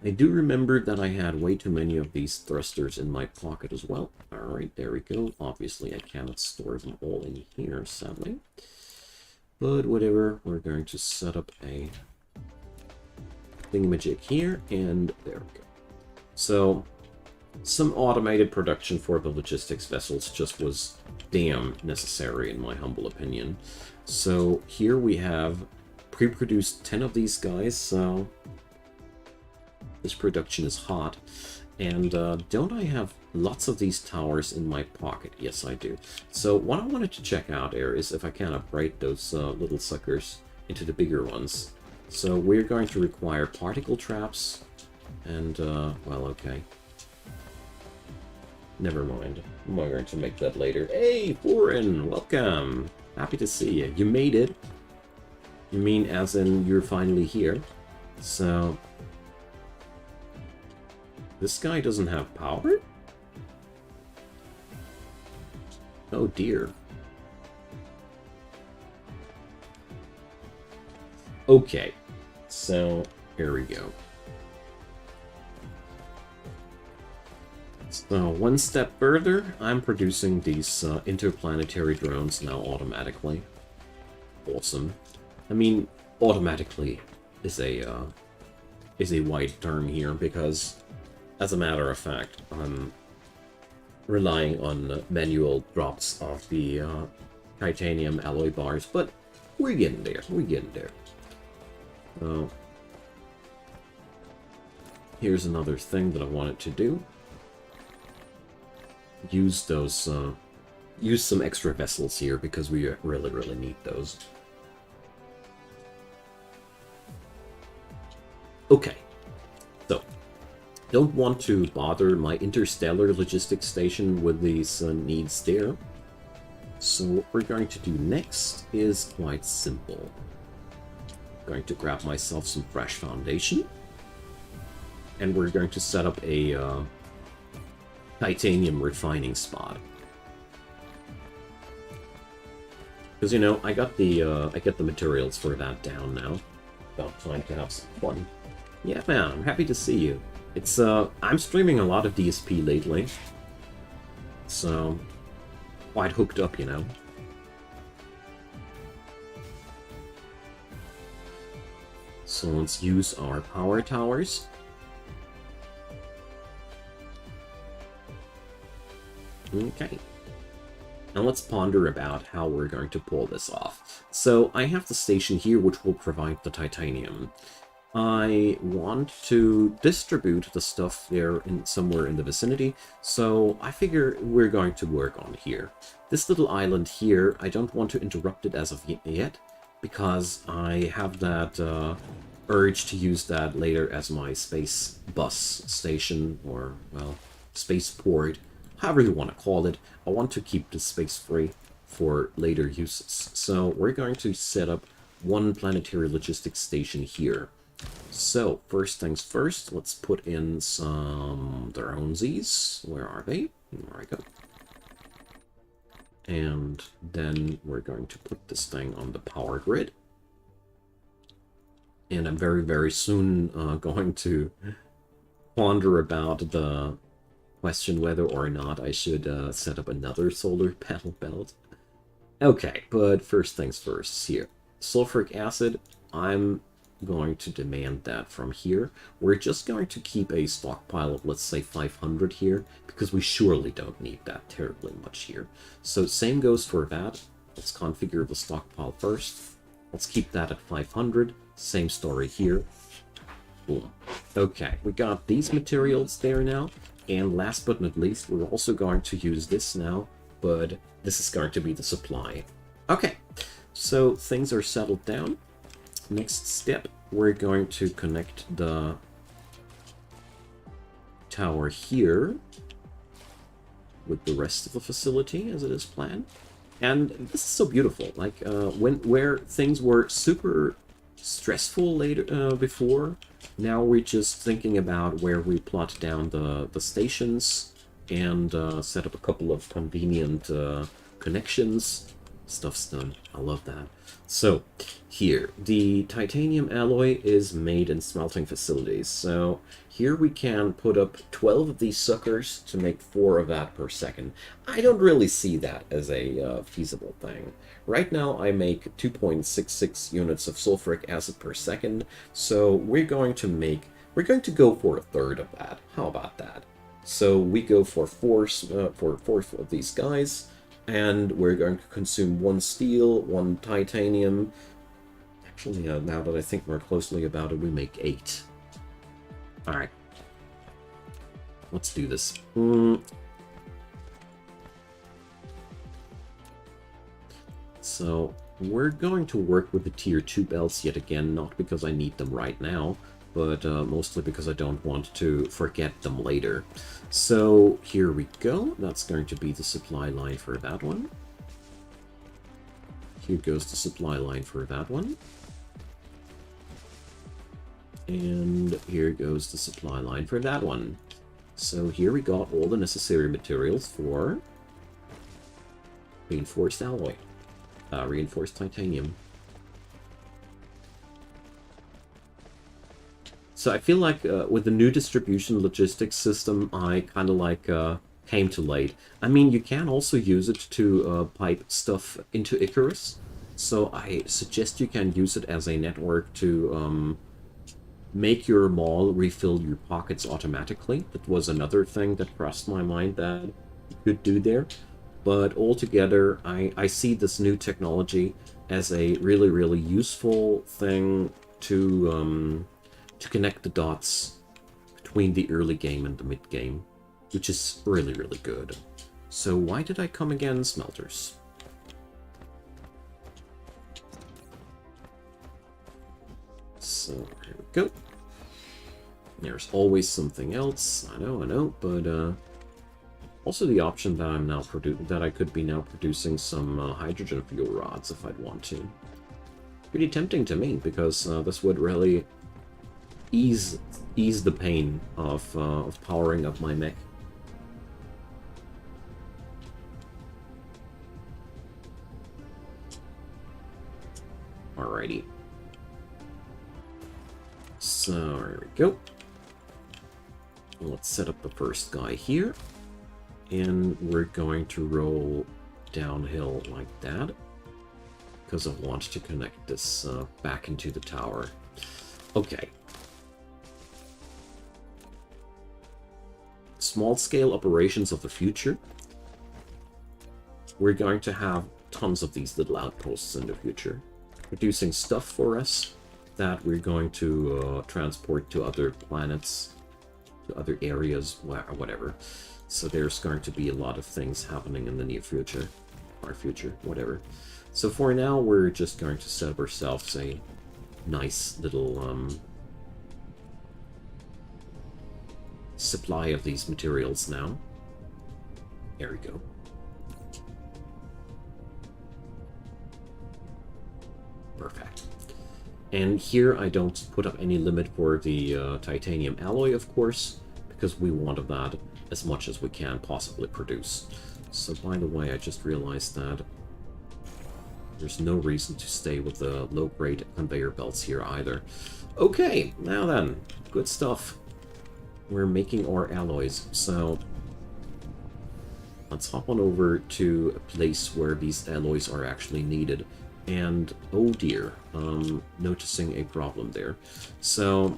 I do remember that I had way too many of these thrusters in my pocket as well. Alright, there we go. Obviously, I cannot store them all in here, sadly. But whatever, we're going to set up a thingamajig here, and there we go. So, some automated production for the logistics vessels just was damn necessary, in my humble opinion. So, here we have pre-produced 10 of these guys, so this production is hot. And don't I have lots of these towers in my pocket? Yes, I do. So what I wanted to check out here is if I can upgrade those little suckers into the bigger ones. So we're going to require particle traps and, well, okay. Never mind. I'm going to make that later. Hey, Foreign! Welcome! Happy to see you. You made it. You mean as in you're finally here. So this guy doesn't have power? Oh dear. Okay, so here we go. So one step further, I'm producing these interplanetary drones now automatically. Awesome. I mean, automatically is a wide term here because, as a matter of fact, I'm relying on manual drops of the titanium alloy bars, but we're getting there. We're getting there. So here's another thing that I wanted to do. Use those, use some extra vessels here because we really need those. Okay, so don't want to bother my interstellar logistics station with these needs there. So what we're going to do next is quite simple. I'm going to grab myself some fresh foundation, and we're going to set up a titanium refining spot. Because, you know, I get the materials for that down now. About time to have some fun. Yeah, man, I'm happy to see you. It's, I'm streaming a lot of DSP lately. So, quite hooked up, you know. So let's use our power towers. Okay. Now let's ponder about how we're going to pull this off. So I have the station here which will provide the titanium. I want to distribute the stuff there somewhere in the vicinity, so I figure we're going to work on here. This little island here, I don't want to interrupt it as of yet, because I have that urge to use that later as my space bus station, or, well, spaceport, however you want to call it. I want to keep the space free for later uses. So we're going to set up one planetary logistics station here. So, first things first, let's put in some dronezies. Where are they? There I go. And then we're going to put this thing on the power grid. And I'm very, very soon going to ponder about the question whether or not I should set up another solar panel belt. Okay, but first things first here. Sulfuric acid, I'm going to demand that from here. We're just going to keep a stockpile of, let's say, 500 here, because we surely don't need that terribly much here. So same goes for that. Let's configure the stockpile first. Let's keep that at 500. Same story here. Boom. Okay, we got these materials there now. And last but not least, we're also going to use this now, but this is going to be the supply. Okay, so things are settled down. Next step, we're going to connect the tower here with the rest of the facility as it is planned. And this is so beautiful. Like where things were super stressful later before, now we're just thinking about where we plot down the stations and set up a couple of convenient connections. Stuff's done. I love that. So, here, the titanium alloy is made in smelting facilities. So, here we can put up 12 of these suckers to make 4 of that per second. I don't really see that as a feasible thing. Right now, I make 2.66 units of sulfuric acid per second, so we're going to go for a third of that. How about that? So, we go for 4 of these guys. And we're going to consume 1 steel, 1 titanium. Actually, now that I think more closely about it, we make 8. Alright. Let's do this. So, we're going to work with the tier 2 belts yet again, not because I need them right now, but mostly because I don't want to forget them later. So here we go. That's going to be the supply line for that one. Here goes the supply line for that one. And here goes the supply line for that one. So here we got all the necessary materials for reinforced alloy, reinforced titanium. So I feel like with the new distribution logistics system, I kind of like came too late. I mean, you can also use it to pipe stuff into Icarus. So I suggest you can use it as a network to make your mall refill your pockets automatically. That was another thing that crossed my mind that you could do there. But altogether, I see this new technology as a really, really useful thing to connect the dots between the early game and the mid game, which is really, really good. So why did I come again, smelters? So here we go. There's always something else. I know, but also the option that I'm now that I could be now producing some hydrogen fuel rods if I'd want to. Pretty tempting to me because this would really ease the pain of powering up my mech. Alrighty. So, there we go. Let's set up the first guy here. And we're going to roll downhill like that. Because I want to connect this back into the tower. Okay. Small-scale operations of the future. We're going to have tons of these little outposts in the future, producing stuff for us that we're going to transport to other planets, to other areas, whatever. So there's going to be a lot of things happening in the near future, our future, whatever. So for now, we're just going to set up ourselves a nice little supply of these materials now. There we go. Perfect. And here I don't put up any limit for the titanium alloy, of course, because we want that as much as we can possibly produce. So by the way, I just realized that there's no reason to stay with the low-grade conveyor belts here either. Okay, now then, good stuff. We're making our alloys, so let's hop on over to a place where these alloys are actually needed. And, oh dear, noticing a problem there. So,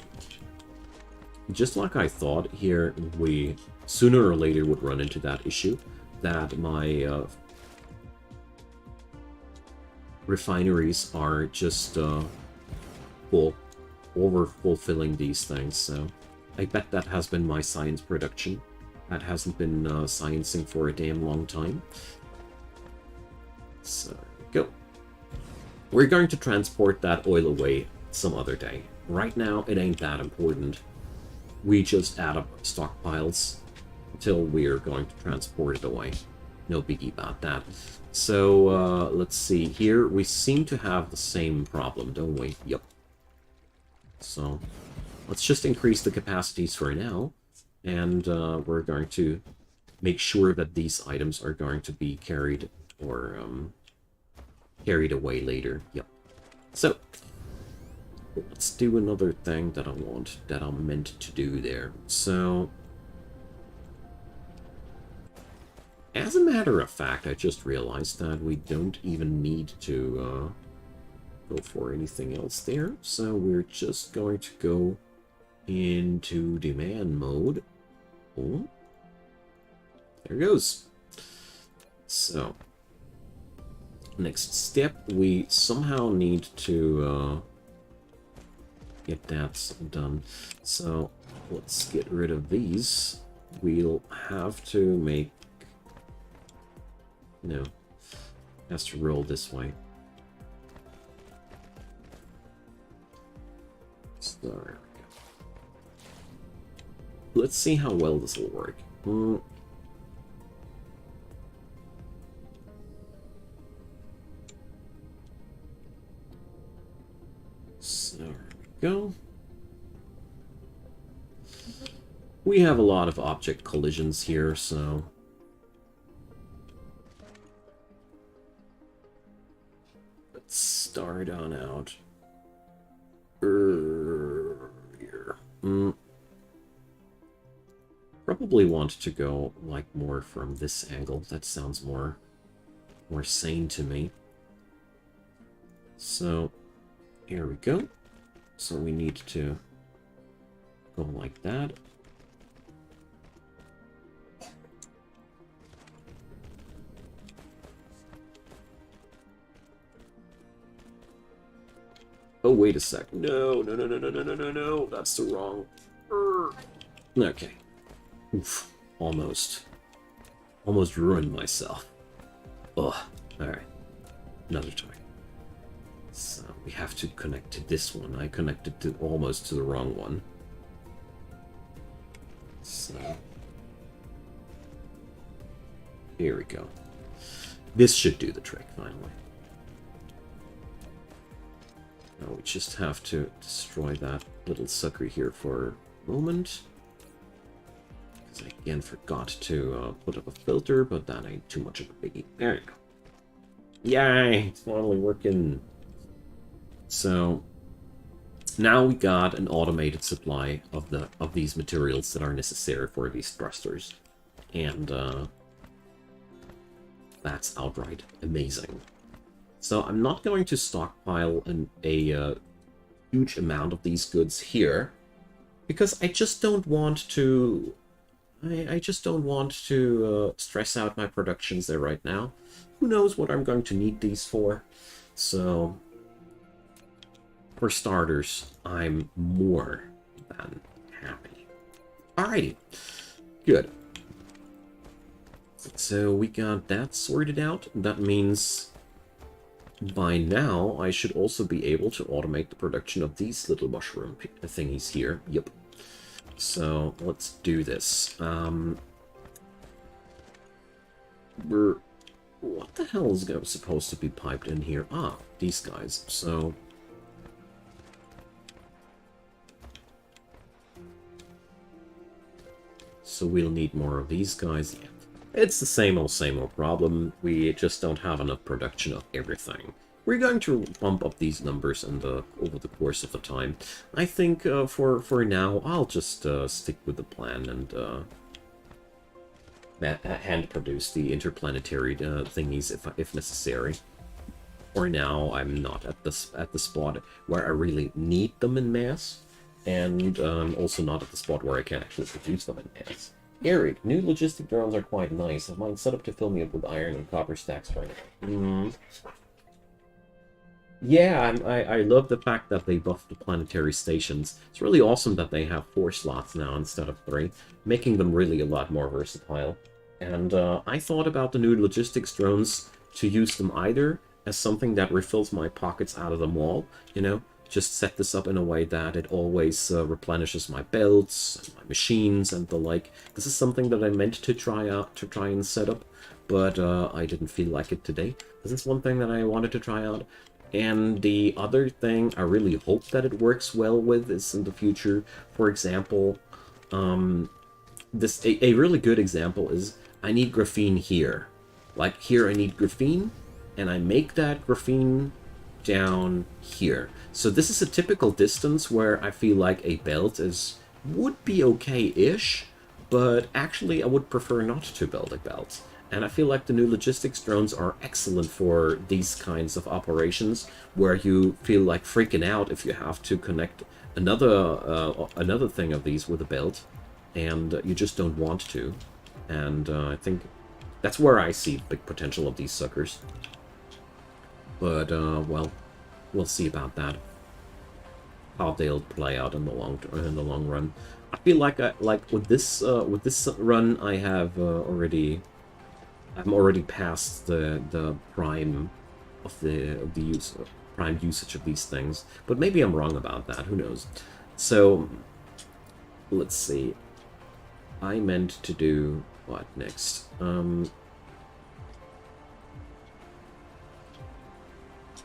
just like I thought, here we sooner or later would run into that issue, that my refineries are just over-fulfilling these things, so I bet that has been my science production. That hasn't been sciencing for a damn long time. So, go. We're going to transport that oil away some other day. Right now, it ain't that important. We just add up stockpiles until we're going to transport it away. No biggie about that. So, let's see. Here, we seem to have the same problem, don't we? Yep. So, let's just increase the capacities for now. And we're going to make sure that these items are going to be carried or carried away later. Yep. So, let's do another thing that I'm meant to do there. So, as a matter of fact, I just realized that we don't even need to go for anything else there. So, we're just going to go into demand mode. Oh, there it goes. So, next step, we somehow need to get that done. So, let's get rid of these. We'll have to make... No. Has to roll this way. So, there we go. Let's see how well this will work. So, there we go. We have a lot of object collisions here, so... Let's start on out. Here. Probably want to go, like, more from this angle. That sounds more sane to me. So, here we go. So we need to go like that. Oh, wait a sec. No. That's the wrong... Okay. Oof. Almost ruined myself. Ugh. Alright. Another time. So, we have to connect to this one. I connected to almost to the wrong one. So... Here we go. This should do the trick, finally. Now we just have to destroy that little sucker here for a moment. Because I again forgot to put up a filter, but that ain't too much of a biggie. There you go. Yay! It's finally working. So now we got an automated supply of these materials that are necessary for these thrusters, and that's outright amazing. So I'm not going to stockpile a huge amount of these goods here, because I just don't want to. I just don't want to stress out my productions there right now. Who knows what I'm going to need these for? So, for starters, I'm more than happy. Alrighty, good. So we got that sorted out. That means by now I should also be able to automate the production of these little mushroom thingies here. Yep. So let's do this. What the hell is supposed to be piped in here? Ah, these guys. So we'll need more of these guys. Yeah. It's the same old problem. We just don't have enough production of everything. We're going to bump up these numbers over the course of the time. I think for now, I'll just stick with the plan and hand produce the interplanetary thingies if necessary. For now, I'm not at the spot where I really need them in mass, and also not at the spot where I can actually produce them in mass. Eric, new logistic drones are quite nice. Have mine set up to fill me up with iron and copper stacks right now. Yeah, I love the fact that they buffed the planetary stations. It's really awesome that they have 4 slots now instead of 3, making them really a lot more versatile. And I thought about the new logistics drones to use them either as something that refills my pockets out of the mall, you know, just set this up in a way that it always replenishes my belts, and my machines, and the like. This is something that I meant to try and set up, but I didn't feel like it today. This is one thing that I wanted to try out. And the other thing I really hope that it works well with is in the future, for example, a really good example is I need graphene here. Like here I need graphene, and I make that graphene down here. So this is a typical distance where I feel like a belt would be okay-ish, but actually I would prefer not to build a belt. And I feel like the new logistics drones are excellent for these kinds of operations, where you feel like freaking out if you have to connect another thing of these with a belt, and you just don't want to. And I think that's where I see the big potential of these suckers. But well, we'll see about that. How they'll play out in the long run. I feel like with this run I have I'm already past the prime of the prime usage of these things, but maybe I'm wrong about that. Who knows? So let's see. I meant to do what next?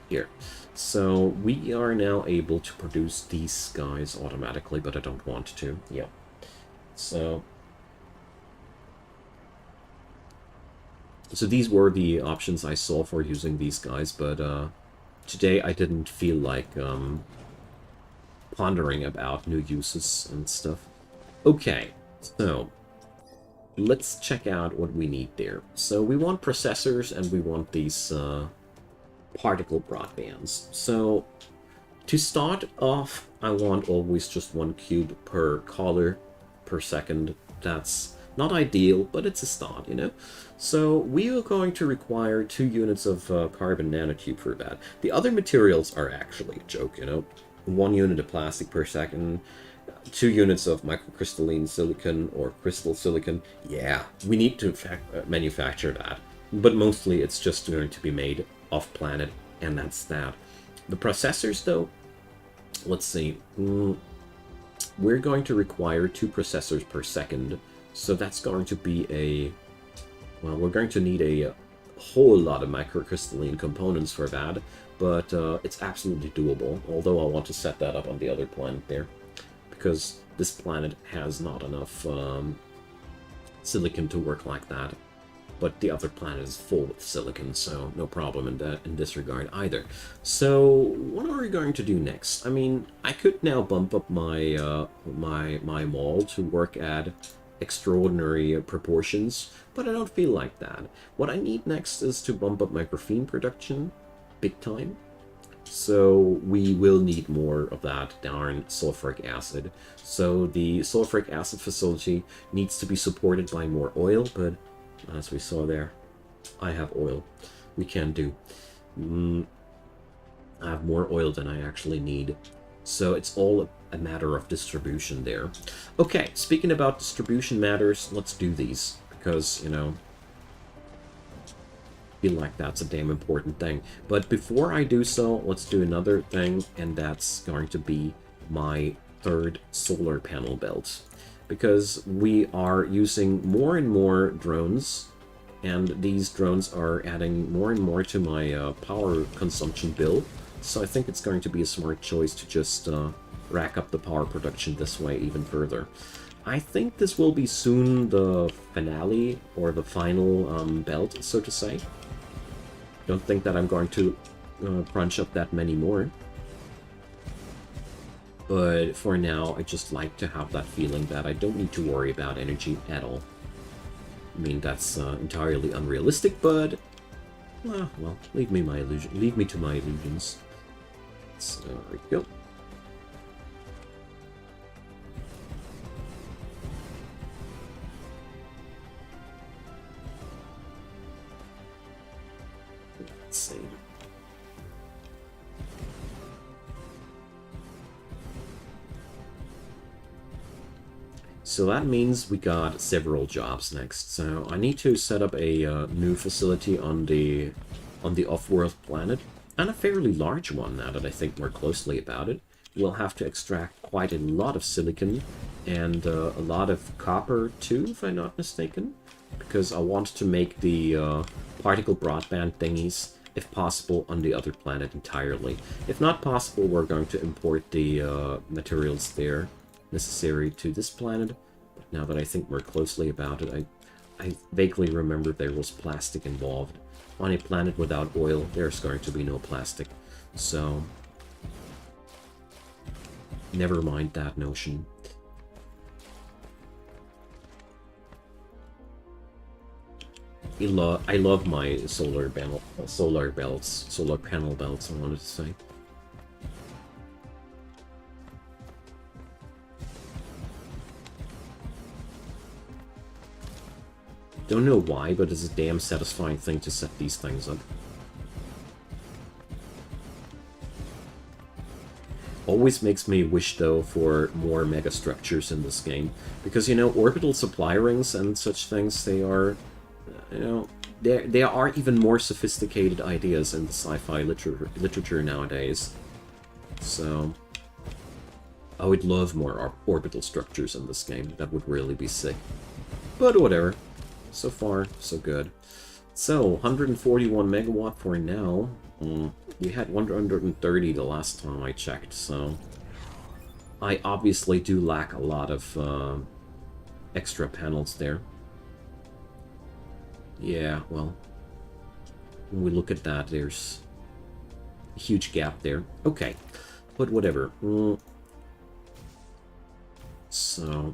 Here. So we are now able to produce these guys automatically, but I don't want to. Yeah. So these were the options I saw for using these guys, but today I didn't feel like pondering about new uses and stuff. Okay, so let's check out what we need there. So we want processors and we want these particle broadbands. So to start off, I want always just 1 cube per color per second. That's not ideal, but it's a start, you know? So we are going to require 2 units of carbon nanotube for that. The other materials are actually a joke, you know? 1 unit of plastic per second, 2 units of microcrystalline silicon or crystal silicon. Yeah, we need to manufacture that. But mostly it's just going to be made off-planet, and that's that. The processors, though, let's see. We're going to require 2 processors per second. So that's going to be well, we're going to need a whole lot of microcrystalline components for that, but it's absolutely doable, although I want to set that up on the other planet there, because this planet has not enough silicon to work like that. but the other planet is full with silicon, so no problem in this regard either. So what are we going to do next? I mean, I could now bump up my my mall to work at extraordinary proportions, but I don't feel like that. What I need next is to bump up my graphene production big time. So we will need more of that darn sulfuric acid. So the sulfuric acid facility needs to be supported by more oil, but as we saw there, I have oil. We can do. I have more oil than I actually need. So it's all a matter of distribution there. Okay, speaking about distribution matters, let's do these. Because, you know, I feel like that's a damn important thing. But before I do so, let's do another thing, and that's going to be my third solar panel belt. Because we are using more and more drones, and these drones are adding more and more to my power consumption bill. So I think it's going to be a smart choice to just rack up the power production this way even further. I think this will be soon the finale, or the final belt, so to say. Don't think that I'm going to crunch up that many more. But for now, I just like to have that feeling that I don't need to worry about energy at all. I mean, that's entirely unrealistic, but well, leave me to my illusions. So there we go. Let's see. So that means we got several jobs next. So I need to set up a new facility on the off-world planet, and a fairly large one now that I think more closely about it. We'll have to extract quite a lot of silicon and a lot of copper too, if I'm not mistaken, because I want to make the particle broadband thingies, if possible, on the other planet entirely. If not possible, we're going to import the materials there necessary to this planet. But now that I think more closely about it, I vaguely remember there was plastic involved. On a planet without oil, there's going to be no plastic. So, never mind that notion. I love my solar panel belts, I wanted to say. Don't know why, but it's a damn satisfying thing to set these things up. Always makes me wish, though, for more megastructures in this game. Because, you know, orbital supply rings and such things, they are, you know, they are even more sophisticated ideas in the sci-fi literature nowadays. So, I would love more orbital structures in this game. That would really be sick. But whatever. So far, so good. So, 141 megawatt for now. We had 130 the last time I checked, so I obviously do lack a lot of extra panels there. Yeah, well, when we look at that, there's a huge gap there. Okay, but whatever. So,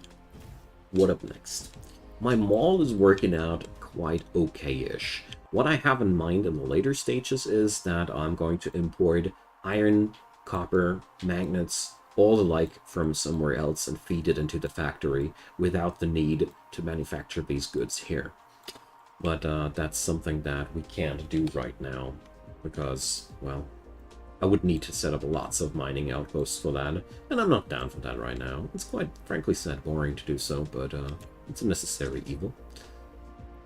what up next? My mall is working out quite okay-ish. What I have in mind in the later stages is that I'm going to import iron, copper, magnets, all the like from somewhere else and feed it into the factory without the need to manufacture these goods here. But that's something that we can't do right now because, well, I would need to set up lots of mining outposts for that, and I'm not down for that right now. It's quite, frankly said, boring to do so, but it's a necessary evil.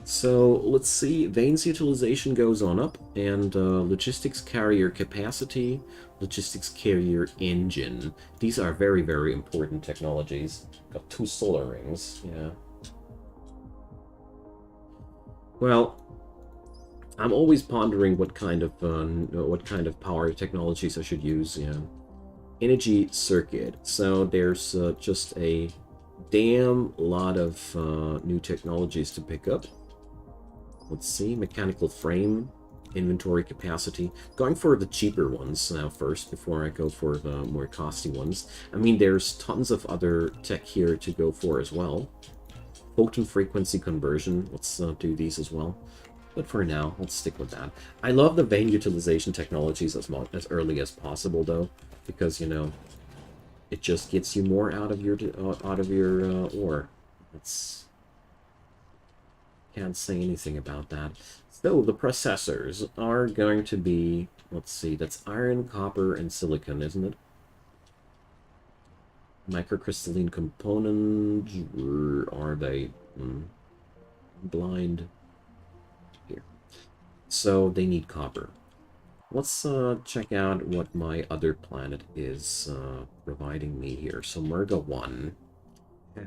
So let's see, Vane's utilization goes on up, and logistics carrier capacity, logistics carrier engine. These are very, very important technologies. Got 2 solar rings, yeah. Well, I'm always pondering what kind of power technologies I should use. Yeah, energy circuit. So there's just a damn lot of new technologies to pick up. Let's see, mechanical frame, inventory capacity. Going for the cheaper ones now first, before I go for the more costly ones. I mean, there's tons of other tech here to go for as well. Photon frequency conversion, let's do these as well. But for now, let's stick with that. I love the vein utilization technologies as early as possible, though, because, you know, it just gets you more out of your ore. That's... Can't say anything about that. So, the processors are going to be... Let's see, that's iron, copper, and silicon, isn't it? Microcrystalline components... Where are they? Blind. Here. So, they need copper. Let's check out what my other planet is providing me here. So Merga 1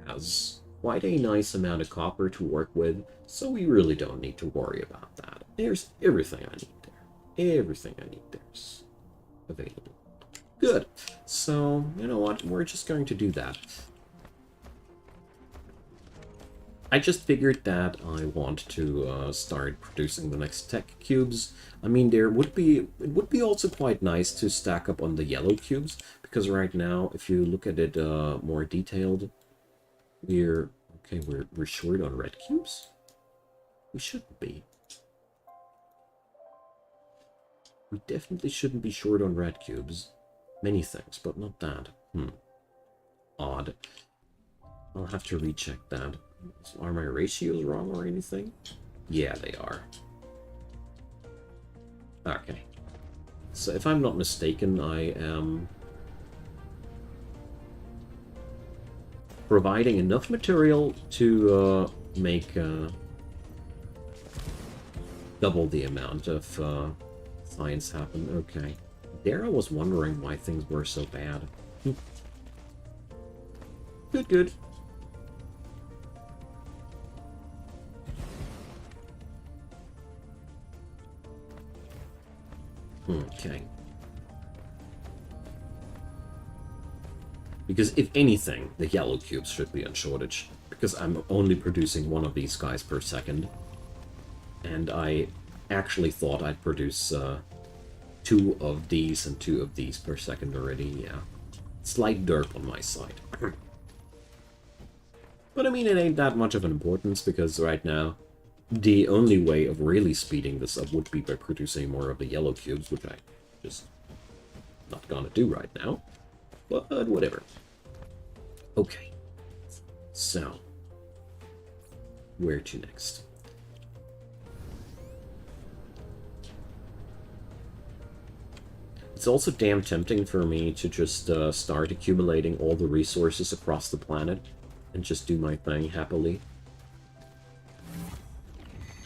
has quite a nice amount of copper to work with, so we really don't need to worry about that. There's everything I need there. Everything I need there is available. Good. So, you know what? We're just going to do that. I just figured that I want to start producing the next tech cubes. I mean, it would be also quite nice to stack up on the yellow cubes, because right now, if you look at it more detailed, we're short on red cubes. We shouldn't be. We definitely shouldn't be short on red cubes. Many things, but not that. Odd. I'll have to recheck that. Are my ratios wrong or anything? Yeah, they are. Okay. So if I'm not mistaken, I am providing enough material to make double the amount of science happen. Okay. There I was wondering why things were so bad. Good, good. Okay. Because if anything, the yellow cubes should be on shortage. Because I'm only producing one of these guys per second. And I actually thought I'd produce 2 of these and 2 of these per second already, yeah. Slight derp on my side. But I mean, it ain't that much of an importance, because right now, the only way of really speeding this up would be by producing more of the yellow cubes, which I just not gonna do right now. But whatever. Okay. So, where to next? It's also damn tempting for me to just start accumulating all the resources across the planet and just do my thing happily.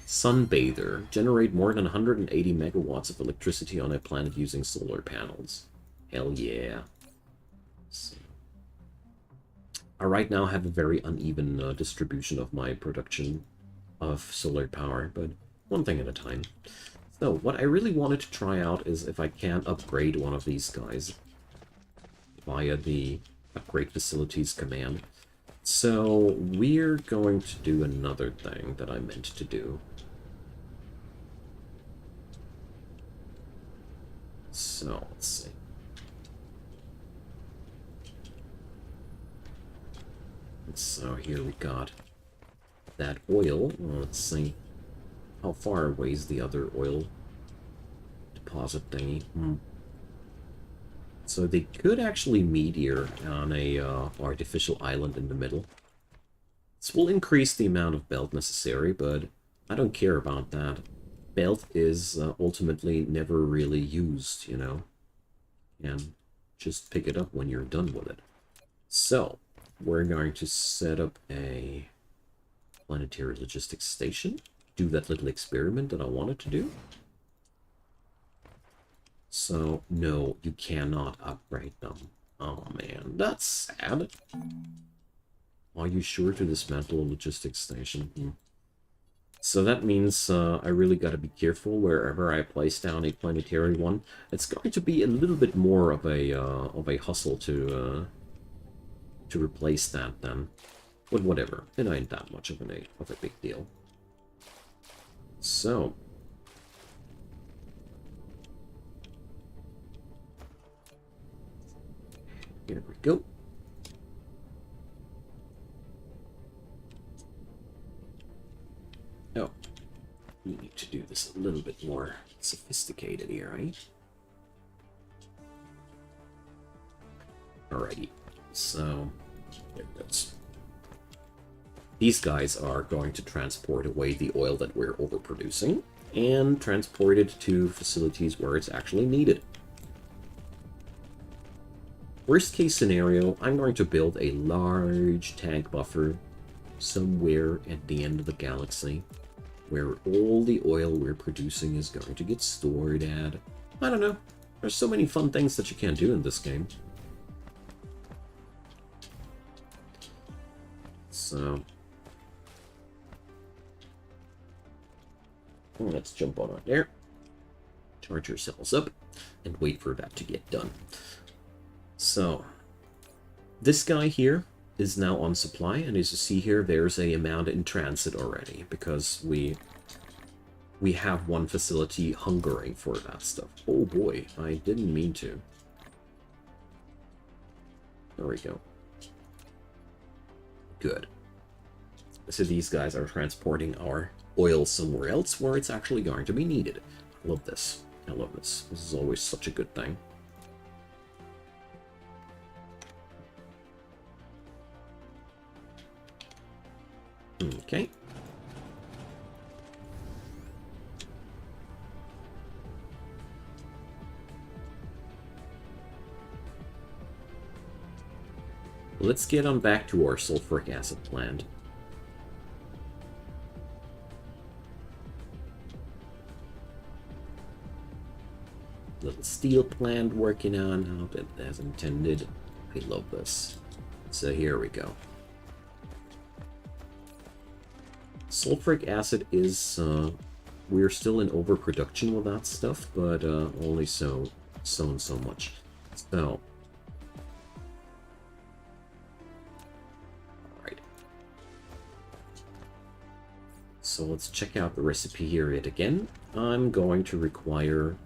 Sunbather. Generate more than 180 megawatts of electricity on a planet using solar panels. Hell yeah. So, I right now have a very uneven distribution of my production of solar power, but one thing at a time. So, what I really wanted to try out is if I can upgrade one of these guys via the Upgrade Facilities command. So, we're going to do another thing that I meant to do. So, let's see. So, here we got that oil. Let's see. How far away is the other oil deposit thingy? So they could actually meet here on a artificial island in the middle. This will increase the amount of belt necessary, but I don't care about that. Belt is ultimately never really used, you know. And just pick it up when you're done with it. So, we're going to set up a planetary logistics station. Do that little experiment that I wanted to do. So, no, you cannot upgrade them. Oh man, that's sad. Are you sure to dismantle a logistics station? So that means I really gotta be careful wherever I place down a planetary one. It's going to be a little bit more of a hustle to replace that then. But whatever, it ain't that much of a big deal. So, here we go. Oh, we need to do this a little bit more sophisticated here, right? Alrighty, so there it goes. These guys are going to transport away the oil that we're overproducing and transport it to facilities where it's actually needed. Worst case scenario, I'm going to build a large tank buffer somewhere at the end of the galaxy where all the oil we're producing is going to get stored at. I don't know. There's so many fun things that you can do in this game. So let's jump on there, charge ourselves up, and wait for that to get done. So this guy here is now on supply, and as you see here, there's a amount in transit already, because we have one facility hungering for that stuff. Oh boy, I didn't mean to. There we go. Good. So these guys are transporting our oil somewhere else where it's actually going to be needed. I love this. I love this. This is always such a good thing. Okay. Let's get on back to our sulfuric acid plant. Little steel plant working on how it as intended. I love this. So here we go. Sulfuric acid is, we're still in overproduction with that stuff, but only so and so much. So, alright. So let's check out the recipe here yet again. I'm going to require...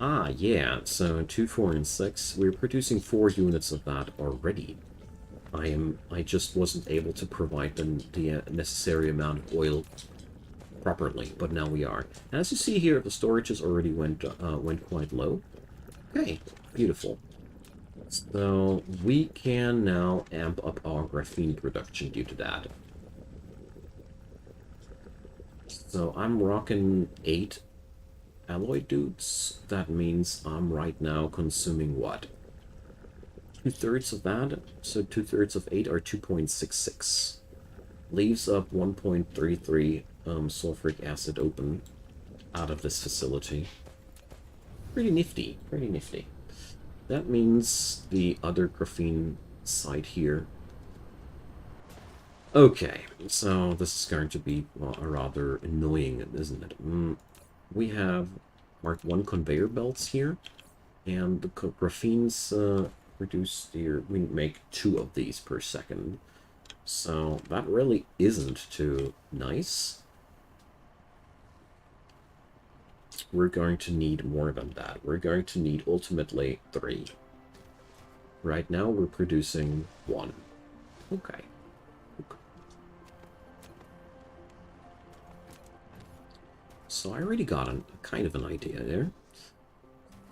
Ah, yeah, so 2, 4, and 6. We're producing 4 units of that already. I just wasn't able to provide them the necessary amount of oil properly, but now we are. As you see here, the storages already went quite low. Okay, beautiful. So we can now amp up our graphene production due to that. So I'm rocking 8 alloy dudes. That means I'm right now consuming what? 2/3 of that, so 2/3 of 8 are 2.66. Leaves up 1.33 sulfuric acid open out of this facility. Pretty nifty, pretty nifty. That means the other graphene site here. Okay, so this is going to be rather annoying, isn't it? We have Mark 1 conveyor belts here, and the graphenes produce here, we make 2 of these per second. So that really isn't too nice. We're going to need more than that. We're going to need ultimately 3. Right now we're producing 1. Okay. So I already got kind of an idea there.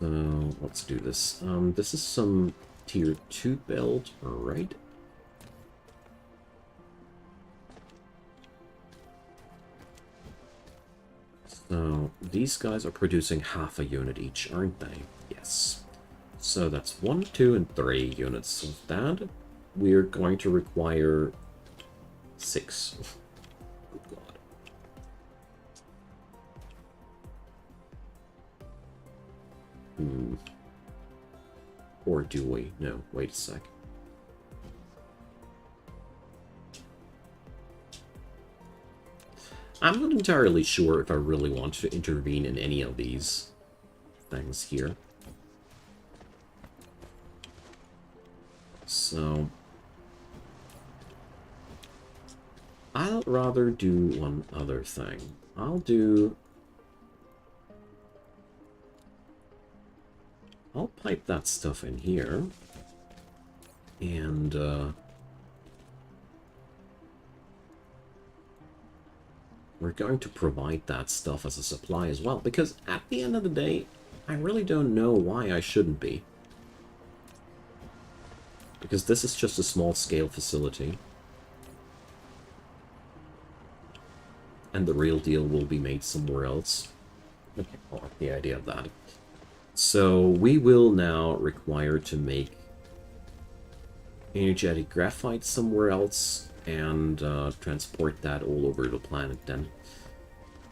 So let's do this. This is some tier 2 belt, right? So these guys are producing half a unit each, aren't they? Yes. So that's 1, 2, and 3 units of that. We're going to require 6. Good God. Or do we? No, wait a sec. I'm not entirely sure if I really want to intervene in any of these things here. So... I'll rather do one other thing. I'll pipe that stuff in here. And, we're going to provide that stuff as a supply as well, because at the end of the day, I really don't know why I shouldn't be. Because this is just a small-scale facility. And the real deal will be made somewhere else. Okay, I like the idea of that. So we will now require to make energetic graphite somewhere else and transport that all over the planet then.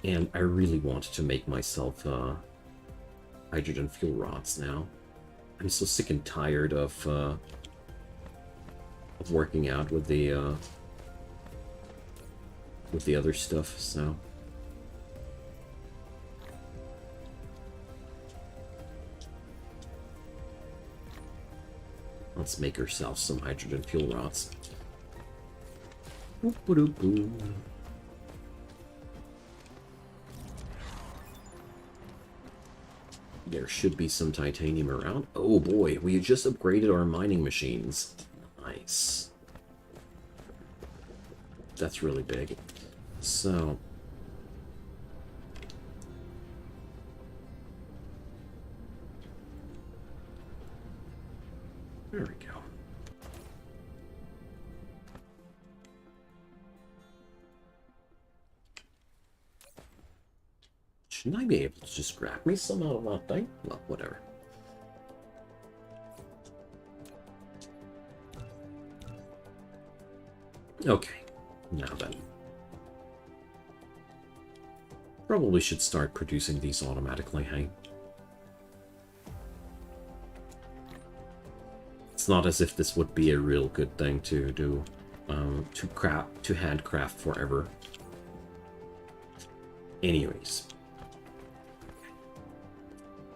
And I really want to make myself hydrogen fuel rods now. I'm so sick and tired of working out with the other stuff, so. Let's make ourselves some hydrogen fuel rods. There should be some titanium around. Oh boy, we just upgraded our mining machines. Nice. That's really big. So... there we go. Shouldn't I be able to just grab me some out of that thing? Well, whatever. Okay, now then. Probably should start producing these automatically, hey? It's not as if this would be a real good thing to do, to handcraft forever. Anyways.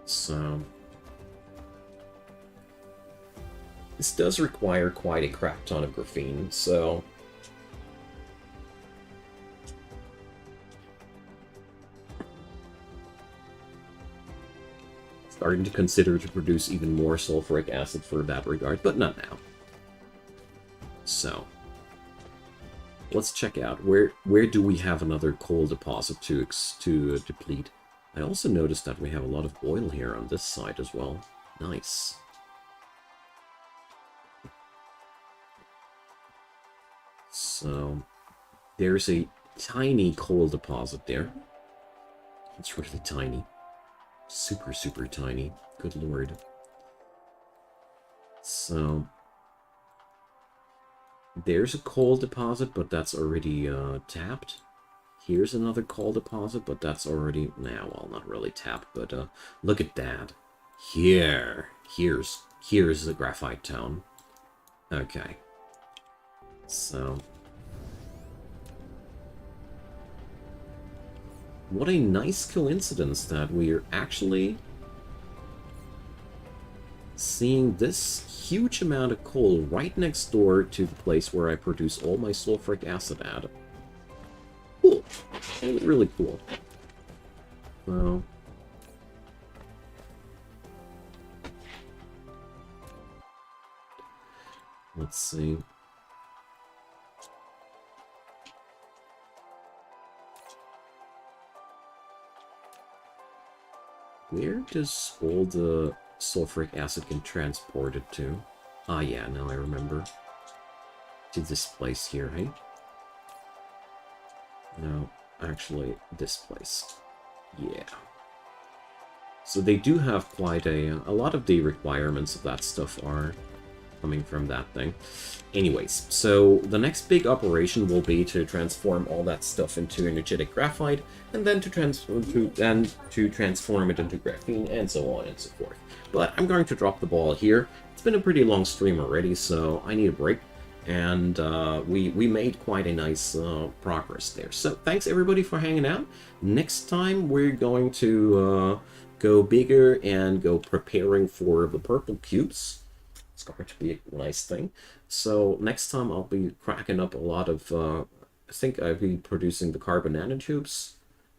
So... this does require quite a crap ton of graphene, so... starting to consider to produce even more sulfuric acid for that regard, but not now. So, let's check out where do we have another coal deposit to deplete. I also noticed that we have a lot of oil here on this side as well. Nice. So, there's a tiny coal deposit there. It's really tiny. Super, super tiny. Good lord. So... there's a coal deposit, but that's already tapped. Here's another coal deposit, but that's already... nah, well, not really tapped, but look at that. Here's the graphite town. Okay. So... what a nice coincidence that we're actually seeing this huge amount of coal right next door to the place where I produce all my sulfuric acid at. Cool. Really, really cool. So... let's see. Where does all the sulfuric acid get transported to? Ah, yeah, now I remember. To this place here, hey? No, actually, this place. Yeah. So they do have quite a lot of the requirements of that stuff are coming from that thing. Anyways, so the next big operation will be to transform all that stuff into energetic graphite, and then to transform it into graphene, and so on and so forth. But I'm going to drop the ball here. It's been a pretty long stream already, so I need a break. And we made quite a nice progress there. So thanks everybody for hanging out. Next time we're going to go bigger and go preparing for the purple cubes. It's going to be a nice thing. So next time I'll be cracking up a lot of think I'll be producing the carbon nanotubes,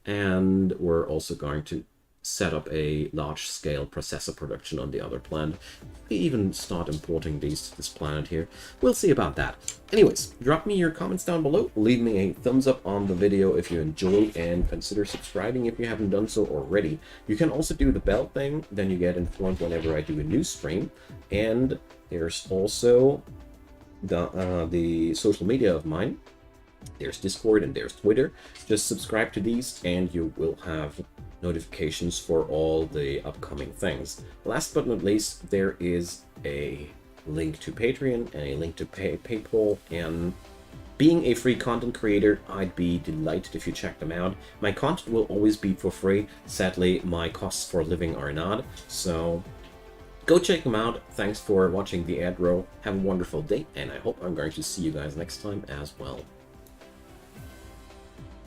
and we're also going to set up a large-scale processor production on the other planet. We even start importing these to this planet here. We'll see about that. Anyways, drop me your comments down below. Leave me a thumbs up on the video if you enjoyed, and consider subscribing if you haven't done so already. You can also do the bell thing, then you get informed whenever I do a new stream. And there's also the social media of mine. There's Discord and there's Twitter. Just subscribe to these and you will have notifications for all the upcoming things. Last but not least, there is a link to Patreon and a link to PayPal. And being a free content creator, I'd be delighted if you check them out. My content will always be for free. Sadly, my costs for living are not. So go check them out. Thanks for watching the ad roll. Have a wonderful day, and I hope I'm going to see you guys next time as well.